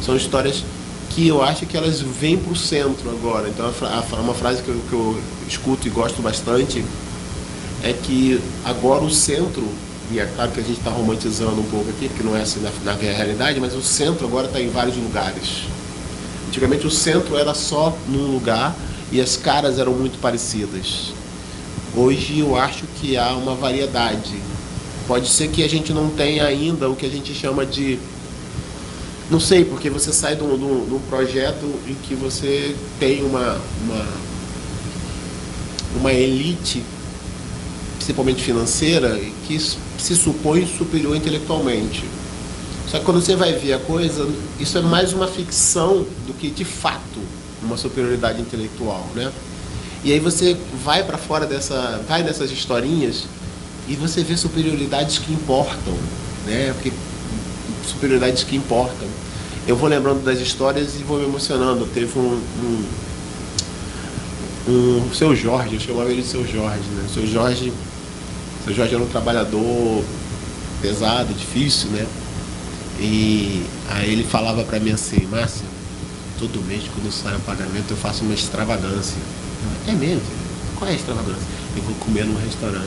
Speaker 2: são histórias que eu acho que elas vêm para o centro agora. Então, uma frase que eu escuto e gosto bastante é que agora o centro, e é claro que a gente está romantizando um pouco aqui, porque não é assim na realidade, mas o centro agora está em vários lugares. Antigamente o centro era só num lugar e as caras eram muito parecidas. Hoje eu acho que há uma variedade. Pode ser que a gente não tenha ainda o que a gente chama de... Não sei, porque você sai de um projeto em que você tem uma elite, principalmente financeira, que se supõe superior intelectualmente. Só que quando você vai ver a coisa, isso é mais uma ficção do que de fato uma superioridade intelectual, né? E aí você vai para fora vai nessas historinhas e você vê superioridades que importam, né? Porque superioridades que importam. Eu vou lembrando das histórias e vou me emocionando. Teve o Seu Jorge, eu chamava ele de Seu Jorge, né? Seu Jorge era um trabalhador pesado, difícil, né? E aí ele falava para mim assim, Márcio, todo mês quando sai o pagamento eu faço uma extravagância. É mesmo? Qual é a extravagância? Eu vou comer num restaurante.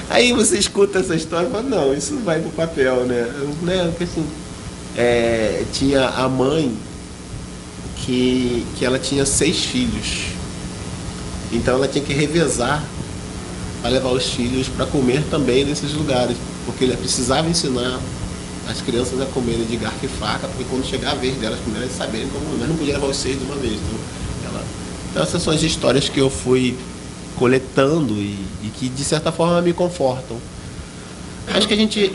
Speaker 2: Aí você escuta essa história e fala, não, isso não vai pro papel, né? Porque assim, tinha a mãe que ela tinha 6 filhos. Então ela tinha que revezar para levar os filhos para comer também nesses lugares, porque ele precisava ensinar as crianças a comerem de garfo e faca, porque quando chegar a vez delas comerem, eles saberem como, mas não podia levar os 6 de uma vez. Então essas são as histórias que eu fui coletando e que de certa forma me confortam. Acho que a gente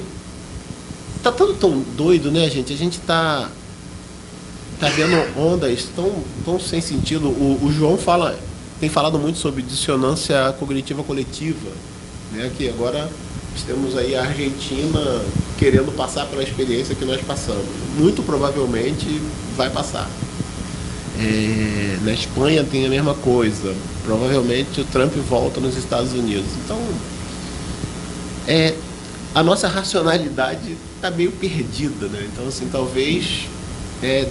Speaker 2: tá tão doido, né, gente? A gente tá vendo ondas tão sem sentido. O João tem falado muito sobre dissonância cognitiva coletiva, né? Que agora temos aí a Argentina querendo passar pela experiência que nós passamos. Muito provavelmente vai passar. Na Espanha tem a mesma coisa. Provavelmente o Trump volta nos Estados Unidos. Então, a nossa racionalidade está meio perdida, né? Então, assim, talvez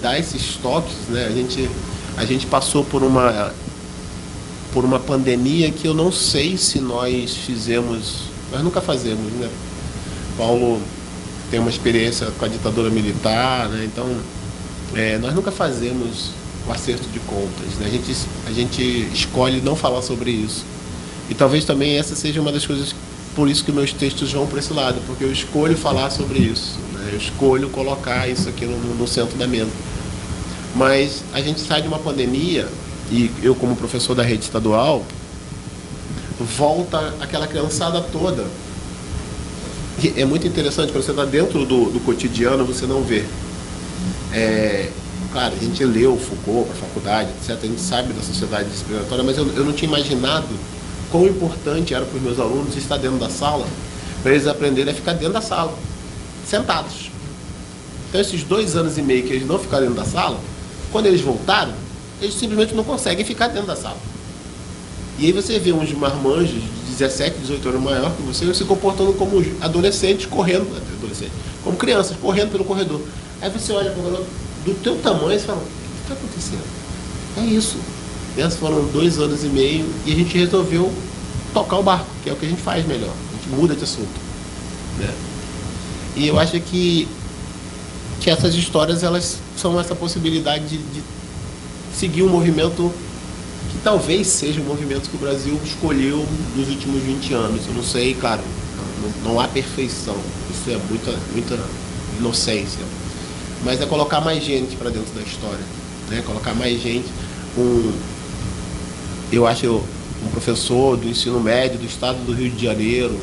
Speaker 2: dar esses toques, né? A gente passou por uma pandemia que eu não sei se nós nunca fazemos, né? Paulo tem uma experiência com a ditadura militar, né? Então, nós nunca fazemos o acerto de contas, né? A gente escolhe não falar sobre isso. E talvez também essa seja uma das coisas, por isso que meus textos vão para esse lado, porque eu escolho falar sobre isso, né? Eu escolho colocar isso aqui no centro da mesa. Mas a gente sai de uma pandemia, e eu como professor da rede estadual, volta aquela criançada toda. E é muito interessante, quando você está dentro do cotidiano, você não vê. Claro, a gente leu Foucault para a faculdade, etc. A gente sabe da sociedade discriminatória, mas eu não tinha imaginado quão importante era para os meus alunos estar dentro da sala, para eles aprenderem a ficar dentro da sala, sentados. Então, esses 2 anos e meio que eles não ficaram dentro da sala, quando eles voltaram, eles simplesmente não conseguem ficar dentro da sala. E aí você vê uns marmanjos de 17, 18 anos maior que você se comportando como adolescentes, como crianças, correndo pelo corredor. Aí você olha para o garoto do teu tamanho e fala, o que está acontecendo? É isso. Essas foram 2 anos e meio e a gente resolveu tocar o barco, que é o que a gente faz melhor. A gente muda de assunto, né? E eu acho que essas histórias, elas são essa possibilidade de seguir um movimento que talvez seja o movimento que o Brasil escolheu nos últimos 20 anos. Eu não sei, claro, não há perfeição. Isso é muita inocência. Mas é colocar mais gente para dentro da história, né? Colocar mais gente. Eu acho um professor do ensino médio do estado do Rio de Janeiro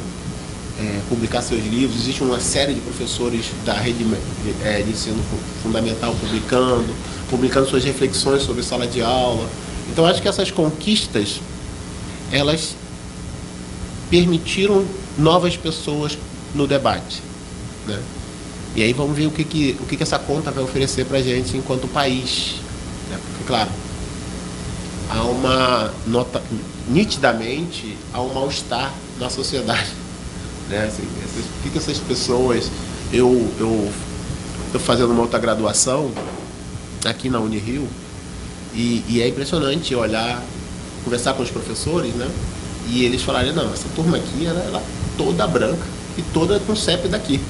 Speaker 2: publicar seus livros. Existe uma série de professores da rede de ensino fundamental publicando suas reflexões sobre sala de aula. Então, acho que essas conquistas, elas permitiram novas pessoas no debate, né? E aí vamos ver o que essa conta vai oferecer para a gente enquanto país, né? Porque, claro, há uma nota, nitidamente, há um mal-estar na sociedade, né? Assim, por que essas pessoas... Eu estou fazendo uma outra graduação aqui na Unirio, e é impressionante olhar, conversar com os professores, né? E eles falarem, não, essa turma aqui era toda branca e toda com CEP daqui.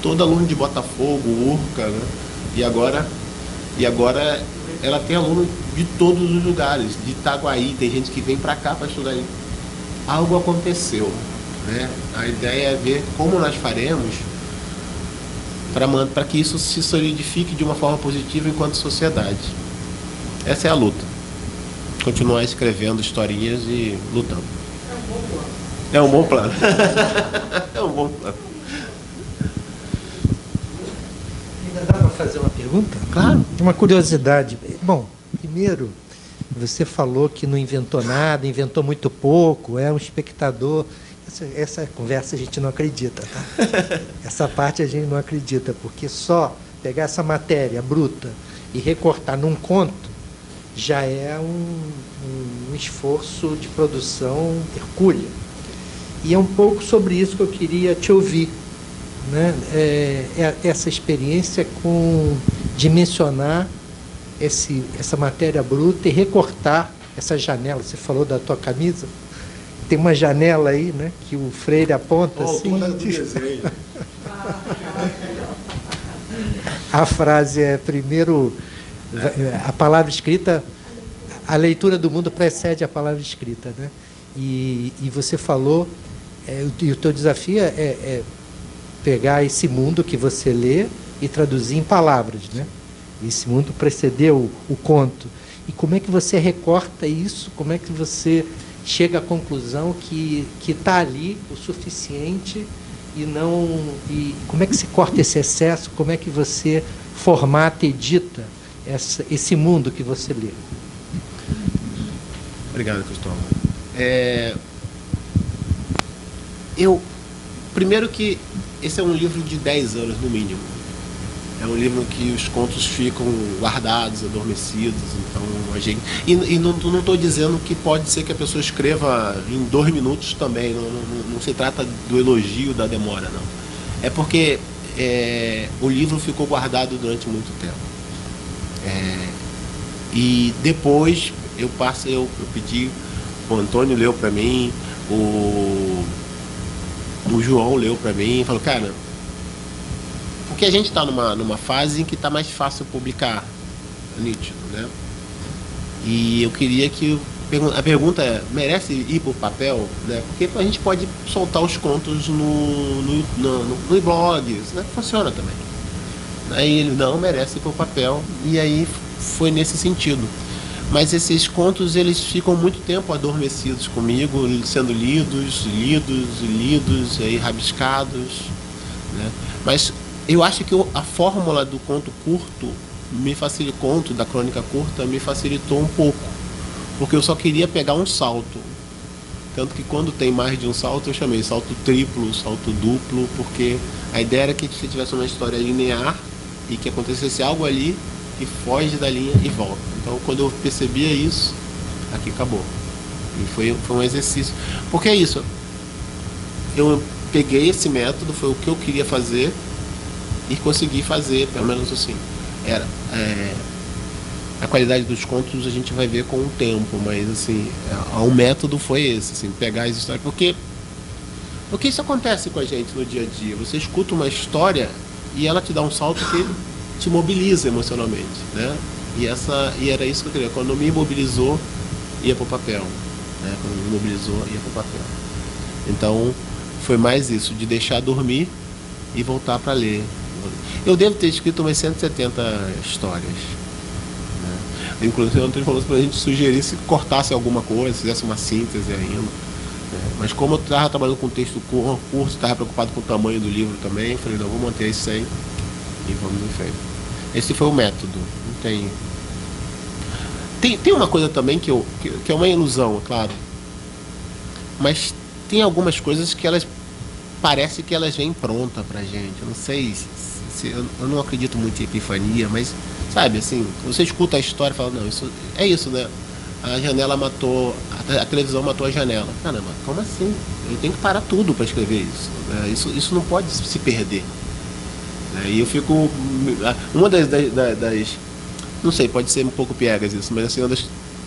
Speaker 2: Todo aluno de Botafogo, Urca, né? E agora ela tem aluno de todos os lugares, de Itaguaí, tem gente que vem para cá para estudar aí. Algo aconteceu, né? A ideia é ver como nós faremos para que isso se solidifique de uma forma positiva enquanto sociedade. Essa é a luta. Continuar escrevendo historinhas e lutando. É um bom plano. É um bom plano.
Speaker 3: Ainda dá para fazer uma pergunta?
Speaker 2: Claro.
Speaker 3: Uma curiosidade. Bom, primeiro, você falou que não inventou nada, inventou muito pouco, é um espectador. Essa conversa a gente não acredita, tá? Essa parte a gente não acredita, porque só pegar essa matéria bruta e recortar num conto já é um esforço de produção hercúleo. E é um pouco sobre isso que eu queria te ouvir, né? Essa experiência com dimensionar essa matéria bruta e recortar essa janela. Você falou da tua camisa, tem uma janela aí, né, que o Freire aponta assim. A frase é primeiro a palavra escrita, a leitura do mundo precede a palavra escrita, né? E você falou, e o teu desafio é pegar esse mundo que você lê e traduzir em palavras, né? Esse mundo precedeu o conto. E como é que você recorta isso? Como é que você chega à conclusão que está ali o suficiente e como é que se corta esse excesso? Como é que você formata e edita esse mundo que você lê?
Speaker 2: Obrigado, Cristóvão. Primeiro que esse é um livro de 10 anos, no mínimo. É um livro que os contos ficam guardados, adormecidos. Então a gente... E não estou dizendo que pode ser que a pessoa escreva em 2 minutos também. Não se trata do elogio da demora, não. É porque o livro ficou guardado durante muito tempo. E depois eu pedi, o Antônio leu para mim, o João leu para mim e falou, cara, porque a gente está numa fase em que está mais fácil publicar, nítido, né? E eu queria que A pergunta é, merece ir para o papel? Né? Porque a gente pode soltar os contos no blogs, né? Funciona também. Aí ele não merece ir para o papel, e aí foi nesse sentido. Mas esses contos, eles ficam muito tempo adormecidos comigo, sendo lidos, e aí rabiscados, né? Mas eu acho que a fórmula do conto curto conto da crônica curta me facilitou um pouco, porque eu só queria pegar um salto. Tanto que quando tem mais de um salto, eu chamei salto triplo, salto duplo, porque a ideia era que você tivesse uma história linear e que acontecesse algo ali que foge da linha e volta. Então, quando eu percebia isso, aqui acabou. E foi um exercício. Porque é isso. Eu peguei esse método, foi o que eu queria fazer e consegui fazer, pelo menos assim. A qualidade dos contos a gente vai ver com o tempo, mas assim, o método foi esse, assim, pegar as histórias. Porque isso acontece com a gente no dia a dia. Você escuta uma história e ela te dá um salto que te mobiliza emocionalmente, né? E era isso que eu queria. Quando me mobilizou, ia pro papel, né? Quando me mobilizou, ia pro papel. Então, foi mais isso, de deixar dormir e voltar para ler. Eu devo ter escrito umas 170 histórias, né? Inclusive, ontem falou pra gente sugerir se cortasse alguma coisa, fizesse uma síntese ainda, né? Mas como eu estava trabalhando com texto curto, estava preocupado com o tamanho do livro também, falei, não, vou manter isso aí e vamos em frente. Esse foi o método. Não tem uma coisa também que é uma ilusão, é claro, mas tem algumas coisas que elas parece que elas vêm pronta pra gente. Eu não sei eu não acredito muito em epifania, mas sabe, assim, você escuta a história e fala, não, isso é isso, né? A janela matou, a televisão matou a janela. Caramba, como assim? Eu tenho que parar tudo para escrever isso, né? Isso não pode se perder, né? E eu fico, uma das não sei, pode ser um pouco piegas isso, mas assim, uma das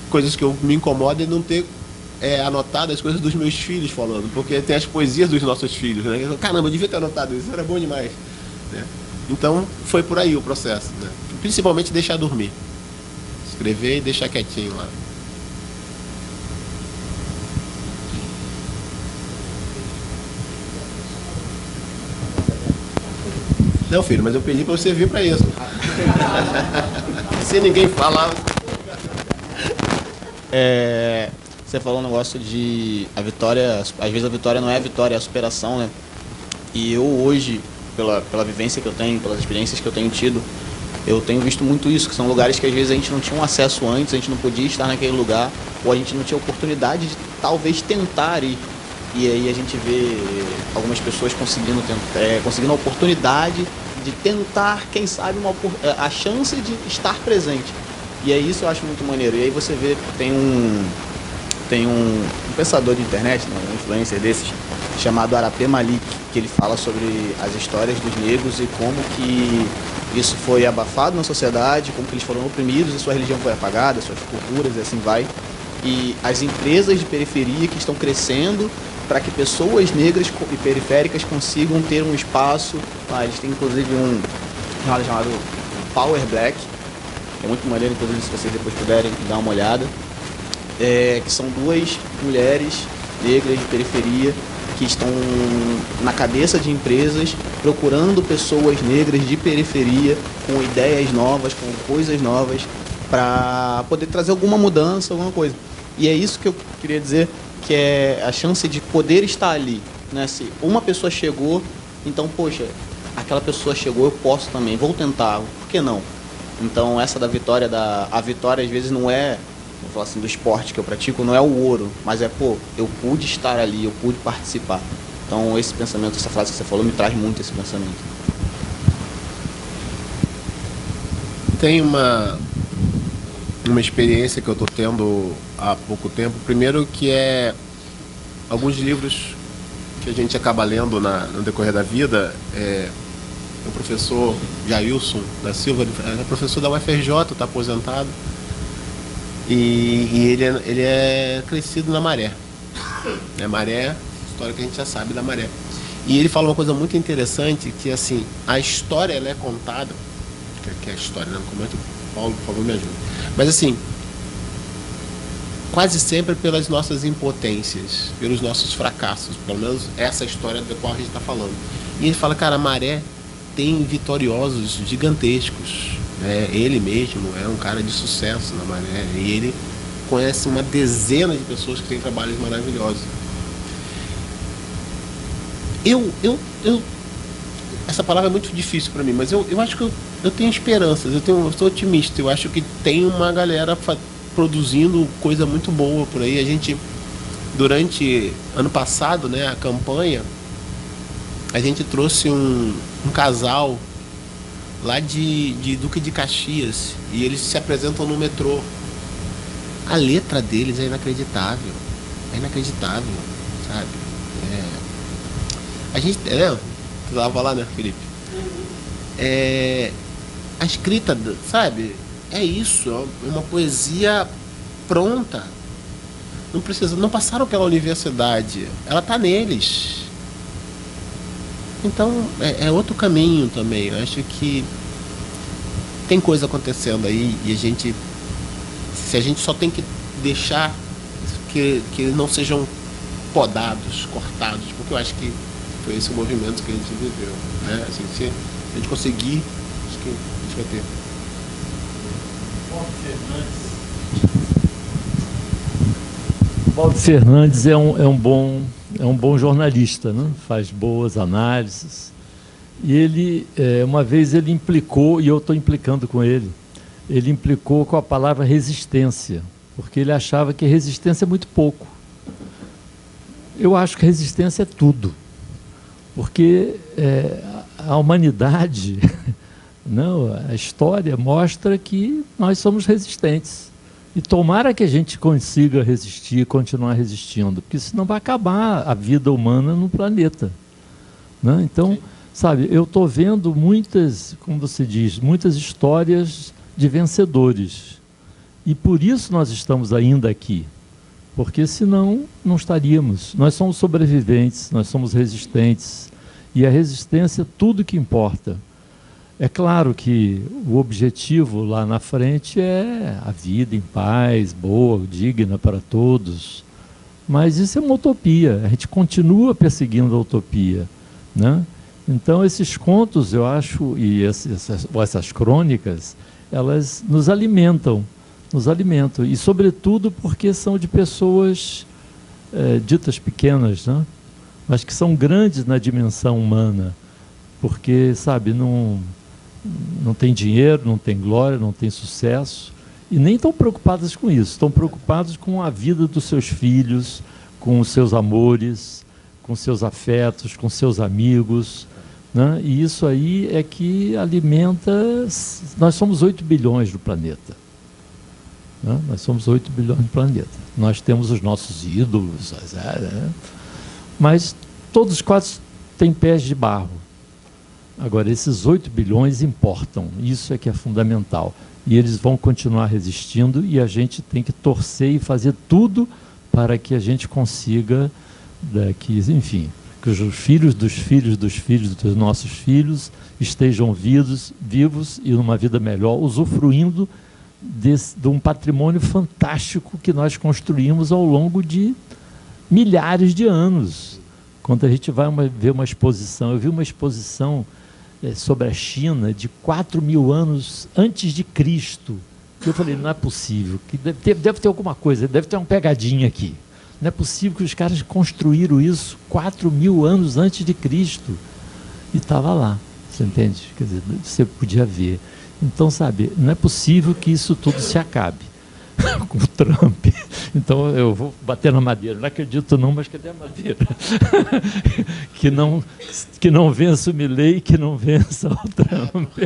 Speaker 2: coisas que eu me incomoda é não ter anotado as coisas dos meus filhos falando, porque tem as poesias dos nossos filhos, né? Caramba, eu devia ter anotado isso, era bom demais, né? Então foi por aí o processo, né? Principalmente deixar dormir, escrever e deixar quietinho lá. Não, filho, mas eu pedi pra você vir pra isso. Se ninguém falar.
Speaker 5: Você falou um negócio de a vitória, às vezes a vitória não é a vitória, é a superação, né? E eu hoje, pela vivência que eu tenho, pelas experiências que eu tenho tido, eu tenho visto muito isso, que são lugares que às vezes a gente não tinha um acesso antes, a gente não podia estar naquele lugar, ou a gente não tinha oportunidade de talvez tentar ir. E aí a gente vê algumas pessoas conseguindo a oportunidade de tentar, quem sabe, a chance de estar presente. E é isso eu acho muito maneiro. E aí você vê, tem um pensador de internet, né, um influencer desses, chamado Arapé Malik, que ele fala sobre as histórias dos negros e como que isso foi abafado na sociedade, como que eles foram oprimidos e sua religião foi apagada, suas culturas e assim vai. E as empresas de periferia que estão crescendo para que pessoas negras e periféricas consigam ter um espaço. Eles têm inclusive um chamado Power Black, que é muito maneiro, inclusive se vocês depois puderem dar uma olhada, que são duas mulheres negras de periferia que estão na cabeça de empresas procurando pessoas negras de periferia com ideias novas, com coisas novas, para poder trazer alguma mudança, alguma coisa. E é isso que eu queria dizer, que é a chance de poder estar ali, né? Se uma pessoa chegou, então, poxa, aquela pessoa chegou, eu posso também, vou tentar, por que não? Então, essa da vitória, a vitória às vezes não é, vou falar assim, do esporte que eu pratico, não é o ouro, mas é, eu pude estar ali, eu pude participar. Então, esse pensamento, essa frase que você falou, me traz muito esse pensamento.
Speaker 2: Tem uma experiência que eu estou tendo há pouco tempo. Primeiro, que é alguns livros que a gente acaba lendo no decorrer da vida. O professor Jailson da Silva, é professor da UFRJ, está aposentado, e ele é crescido na Maré. Maré, história que a gente já sabe da Maré. E ele fala uma coisa muito interessante, que assim, a história ela é contada, que é a história, né? Como é que Paulo, por favor, me ajuda. Mas assim, quase sempre pelas nossas impotências, pelos nossos fracassos, pelo menos essa história da qual a gente está falando. E ele fala, cara, a Maré tem vitoriosos gigantescos, né? Ele mesmo é um cara de sucesso na Maré, e ele conhece uma dezena de pessoas que têm trabalhos maravilhosos. Essa palavra é muito difícil para mim, mas eu acho que eu tenho esperanças, eu sou otimista, eu acho que tem uma galera produzindo coisa muito boa por aí. A gente, durante ano passado, né, a campanha, a gente trouxe um casal lá de Duque de Caxias, e eles se apresentam no metrô. A letra deles é inacreditável, sabe? A gente, tu tava lá, né, Felipe? A escrita, sabe? É isso, é uma poesia pronta. Não passaram pela universidade, ela tá neles. Então é outro caminho também. Eu acho que tem coisa acontecendo aí, e se a gente só tem que deixar que não sejam podados, cortados, porque eu acho que foi esse o movimento que a gente viveu, né? Assim, se a gente conseguir, acho que a gente vai ter.
Speaker 4: Valdo Fernandes é um bom jornalista, né? Faz boas análises. E ele, uma vez ele implicou, e eu estou implicando com ele implicou com a palavra resistência, porque ele achava que resistência é muito pouco. Eu acho que resistência é tudo, porque a humanidade, não, a história mostra que nós somos resistentes. E tomara que a gente consiga resistir, continuar resistindo, porque senão vai acabar a vida humana no planeta, né? Então, sabe, eu estou vendo muitas, como você diz, muitas histórias de vencedores. E por isso nós estamos ainda aqui, porque senão não estaríamos. Nós somos sobreviventes, nós somos resistentes, e a resistência é tudo que importa. É claro que o objetivo lá na frente é a vida em paz, boa, digna para todos, mas isso é uma utopia, a gente continua perseguindo a utopia, né? Então esses contos, eu acho, e essas crônicas, elas nos alimentam, e sobretudo porque são de pessoas ditas pequenas, né? Mas que são grandes na dimensão humana, porque, sabe, não tem dinheiro, não tem glória, não tem sucesso, e nem estão preocupadas com isso, estão preocupadas com a vida dos seus filhos, com os seus amores, com seus afetos, com seus amigos, né? E isso aí é que alimenta. Nós somos 8 bilhões do planeta, né? Nós somos 8 bilhões do planeta. Nós temos os nossos ídolos, né? Mas todos quase têm pés de barro. Agora, esses 8 bilhões importam, isso é que é fundamental. E eles vão continuar resistindo, e a gente tem que torcer e fazer tudo para que a gente consiga, enfim, que os filhos dos filhos dos filhos dos nossos filhos estejam vivos e numa vida melhor, usufruindo de um patrimônio fantástico que nós construímos ao longo de milhares de anos. Quando a gente vai ver uma exposição, eu vi uma exposição sobre a China de 4.000 anos antes de Cristo. Eu falei, não é possível, que deve ter alguma coisa, deve ter uma pegadinha aqui. Não é possível que os caras construíram isso 4.000 anos antes de Cristo. E estava lá, você entende? Quer dizer, você podia ver. Então, sabe, não é possível que isso tudo se acabe com o Trump. Então eu vou bater na madeira. Não acredito não, mas cadê a madeira? que não vença o Milei, que não vença o Trump.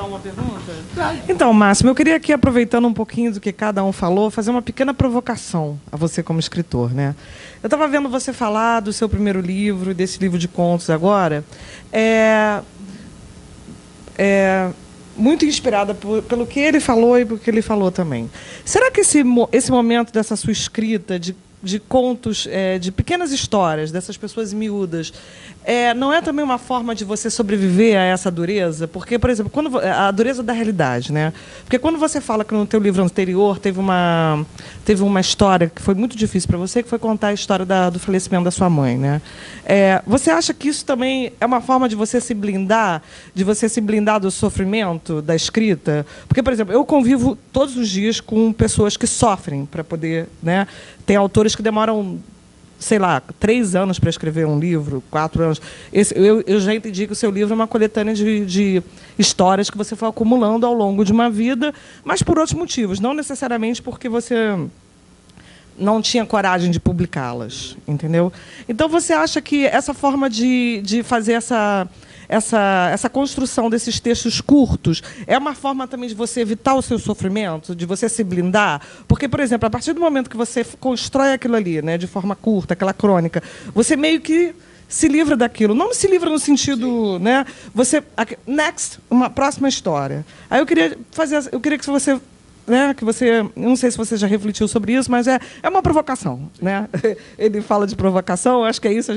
Speaker 6: Uma pergunta? Então, Máximo, eu queria aqui, aproveitando um pouquinho do que cada um falou, fazer uma pequena provocação a você como escritor, né? Eu estava vendo você falar do seu primeiro livro, desse livro de contos agora, muito inspirada pelo que ele falou e pelo que ele falou também. Será que esse momento dessa sua escrita, de de contos, de pequenas histórias, dessas pessoas miúdas, não é também uma forma de você sobreviver a essa dureza? Porque, por exemplo, a dureza da realidade, né? Porque quando você fala que no teu livro anterior teve uma história que foi muito difícil para você, que foi contar a história do falecimento da sua mãe, né? Você acha que isso também é uma forma de você se blindar do sofrimento da escrita? Porque, por exemplo, eu convivo todos os dias com pessoas que sofrem para poder, né? Tem autores que demoram, sei lá, 3 anos para escrever um livro, 4 anos. Eu já entendi que o seu livro é uma coletânea de histórias que você foi acumulando ao longo de uma vida, mas por outros motivos, não necessariamente porque você não tinha coragem de publicá-las, entendeu? Então, você acha que essa forma de fazer essa construção desses textos curtos é uma forma também de você evitar o seu sofrimento, de você se blindar? Porque, por exemplo, a partir do momento que você constrói aquilo ali, né, de forma curta, aquela crônica, você meio que se livra daquilo. Não se livra no sentido, né? Next, uma próxima história. Aí eu queria que você, né, não sei se você já refletiu sobre isso, mas é uma provocação, né? Ele fala de provocação, acho que é isso,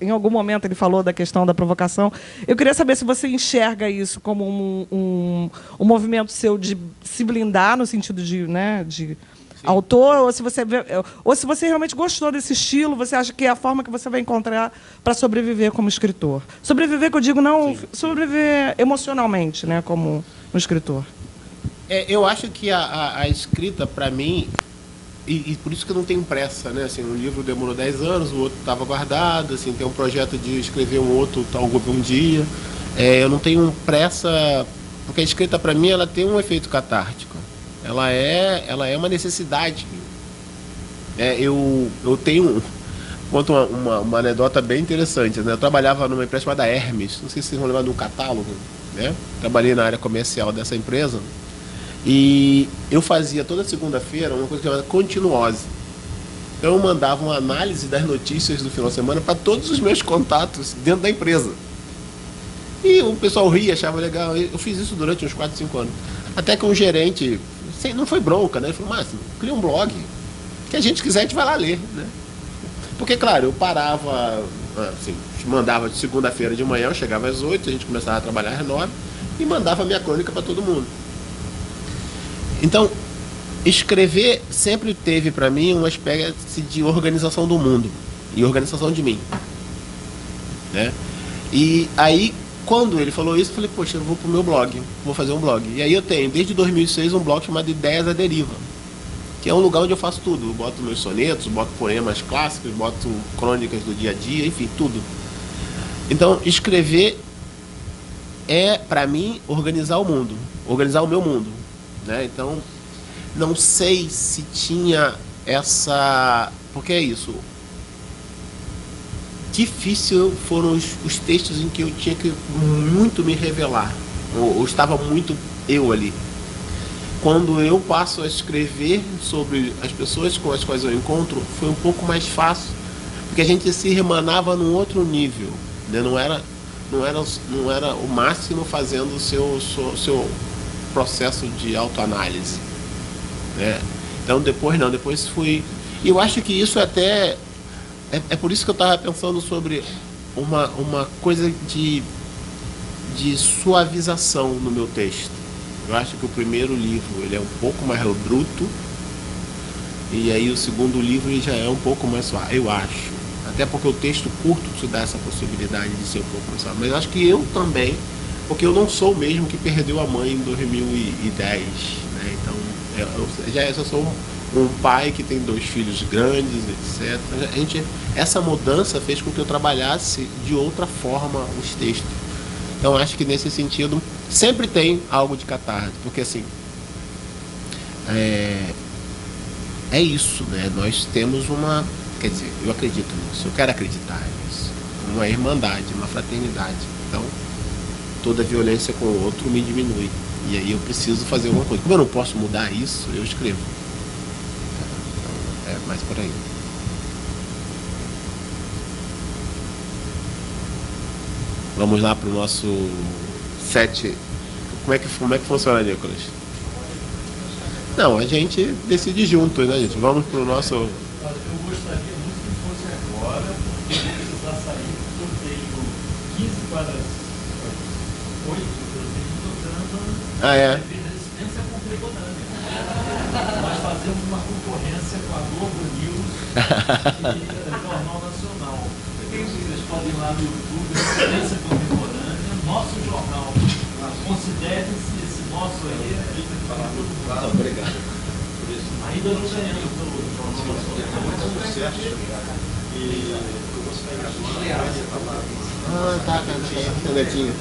Speaker 6: em algum momento ele falou da questão da provocação. Eu queria saber se você enxerga isso como um movimento seu de se blindar no sentido de, né, de autor, ou se você realmente gostou desse estilo, você acha que é a forma que você vai encontrar para sobreviver como escritor. Sobreviver, que eu digo, não sobreviver emocionalmente, né, como um escritor.
Speaker 2: Eu acho que a escrita, para mim, e por isso que eu não tenho pressa, né? Assim, um livro demorou 10 anos, o outro estava guardado, assim, tem um projeto de escrever um outro um dia. Eu não tenho pressa, porque a escrita, para mim, ela tem um efeito catártico. Ela é uma necessidade. Eu conto uma anedota bem interessante, né? Eu trabalhava numa empresa chamada Hermes, não sei se vocês vão lembrar do catálogo, né? Trabalhei na área comercial dessa empresa. E eu fazia toda segunda-feira uma coisa chamada continuose. Então eu mandava uma análise das notícias do final de semana para todos os meus contatos dentro da empresa. E o pessoal ria, achava legal. Eu fiz isso durante uns 4, 5 anos. Até que um gerente, não foi bronca, né? Ele falou: Márcio, cria um blog. Que a gente quiser, a gente vai lá ler, né? Porque, claro, eu parava, assim, mandava de segunda-feira de manhã, eu chegava às 8, a gente começava a trabalhar às 9 e mandava a minha crônica para todo mundo. Então, escrever sempre teve para mim uma espécie de organização do mundo e organização de mim, né? E aí, quando ele falou isso, eu falei: poxa, eu vou pro meu blog, vou fazer um blog. E aí eu tenho, desde 2006, um blog chamado Ideias à Deriva, que é um lugar onde eu faço tudo. Eu boto meus sonetos, boto poemas clássicos, boto crônicas do dia a dia, enfim, tudo. Então, escrever é, para mim, organizar o mundo, organizar o meu mundo, né? Então, não sei se tinha essa... Porque é isso. Difícil foram os textos em que eu tinha que muito me revelar, ou estava muito eu ali. Quando eu passo a escrever sobre as pessoas com as quais eu encontro, foi um pouco mais fácil, porque a gente se remanava num outro nível, né? Não era o máximo fazendo o seu processo de autoanálise, né? Então depois fui... E eu acho que isso até... É por isso que eu estava pensando sobre uma coisa de suavização no meu texto. Eu acho que o primeiro livro ele é um pouco mais bruto, e aí o segundo livro ele já é um pouco mais suave, eu acho. Até porque o texto curto te dá essa possibilidade de ser um pouco mais suave. Mas acho que eu também, porque eu não sou o mesmo que perdeu a mãe em 2010, né? Então, eu só sou um pai que tem 2 filhos grandes, etc. Essa mudança fez com que eu trabalhasse de outra forma os textos. Então, acho que nesse sentido sempre tem algo de catarse, porque assim é isso, né? Nós temos uma, quer dizer, eu acredito nisso, eu quero acreditar nisso, uma irmandade, uma fraternidade. Então, toda violência com o outro me diminui, e aí eu preciso fazer alguma coisa. Como eu não posso mudar isso, eu escrevo. Então, é mais por aí. Vamos lá para o nosso 7. Como é que funciona, Nicolas? Não, a gente decide junto, né, gente? Vamos para o nosso
Speaker 4: Olha, eu gostaria muito que fosse agora, porque eu vou precisar sair, porque eu tenho 15 para as 8, eu tenho um programa de resistência contemporânea. Nós fazemos uma concorrência com a Globo News e o Jornal Nacional. Vocês podem ir lá no YouTube, Resistência Contemporânea, nosso jornal. Considere-se esse nosso aí,
Speaker 2: Obrigado.
Speaker 4: ainda não ganhamos pelo Jornal Nacional.
Speaker 2: Tá, canetinha.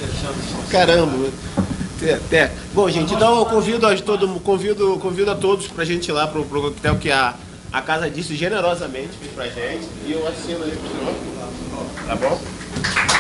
Speaker 2: Caramba. Bom, gente, então eu convido a todos pra gente ir lá pro coquetel que a casa disse generosamente pra gente. E eu assino aí pro senhor. Tá bom?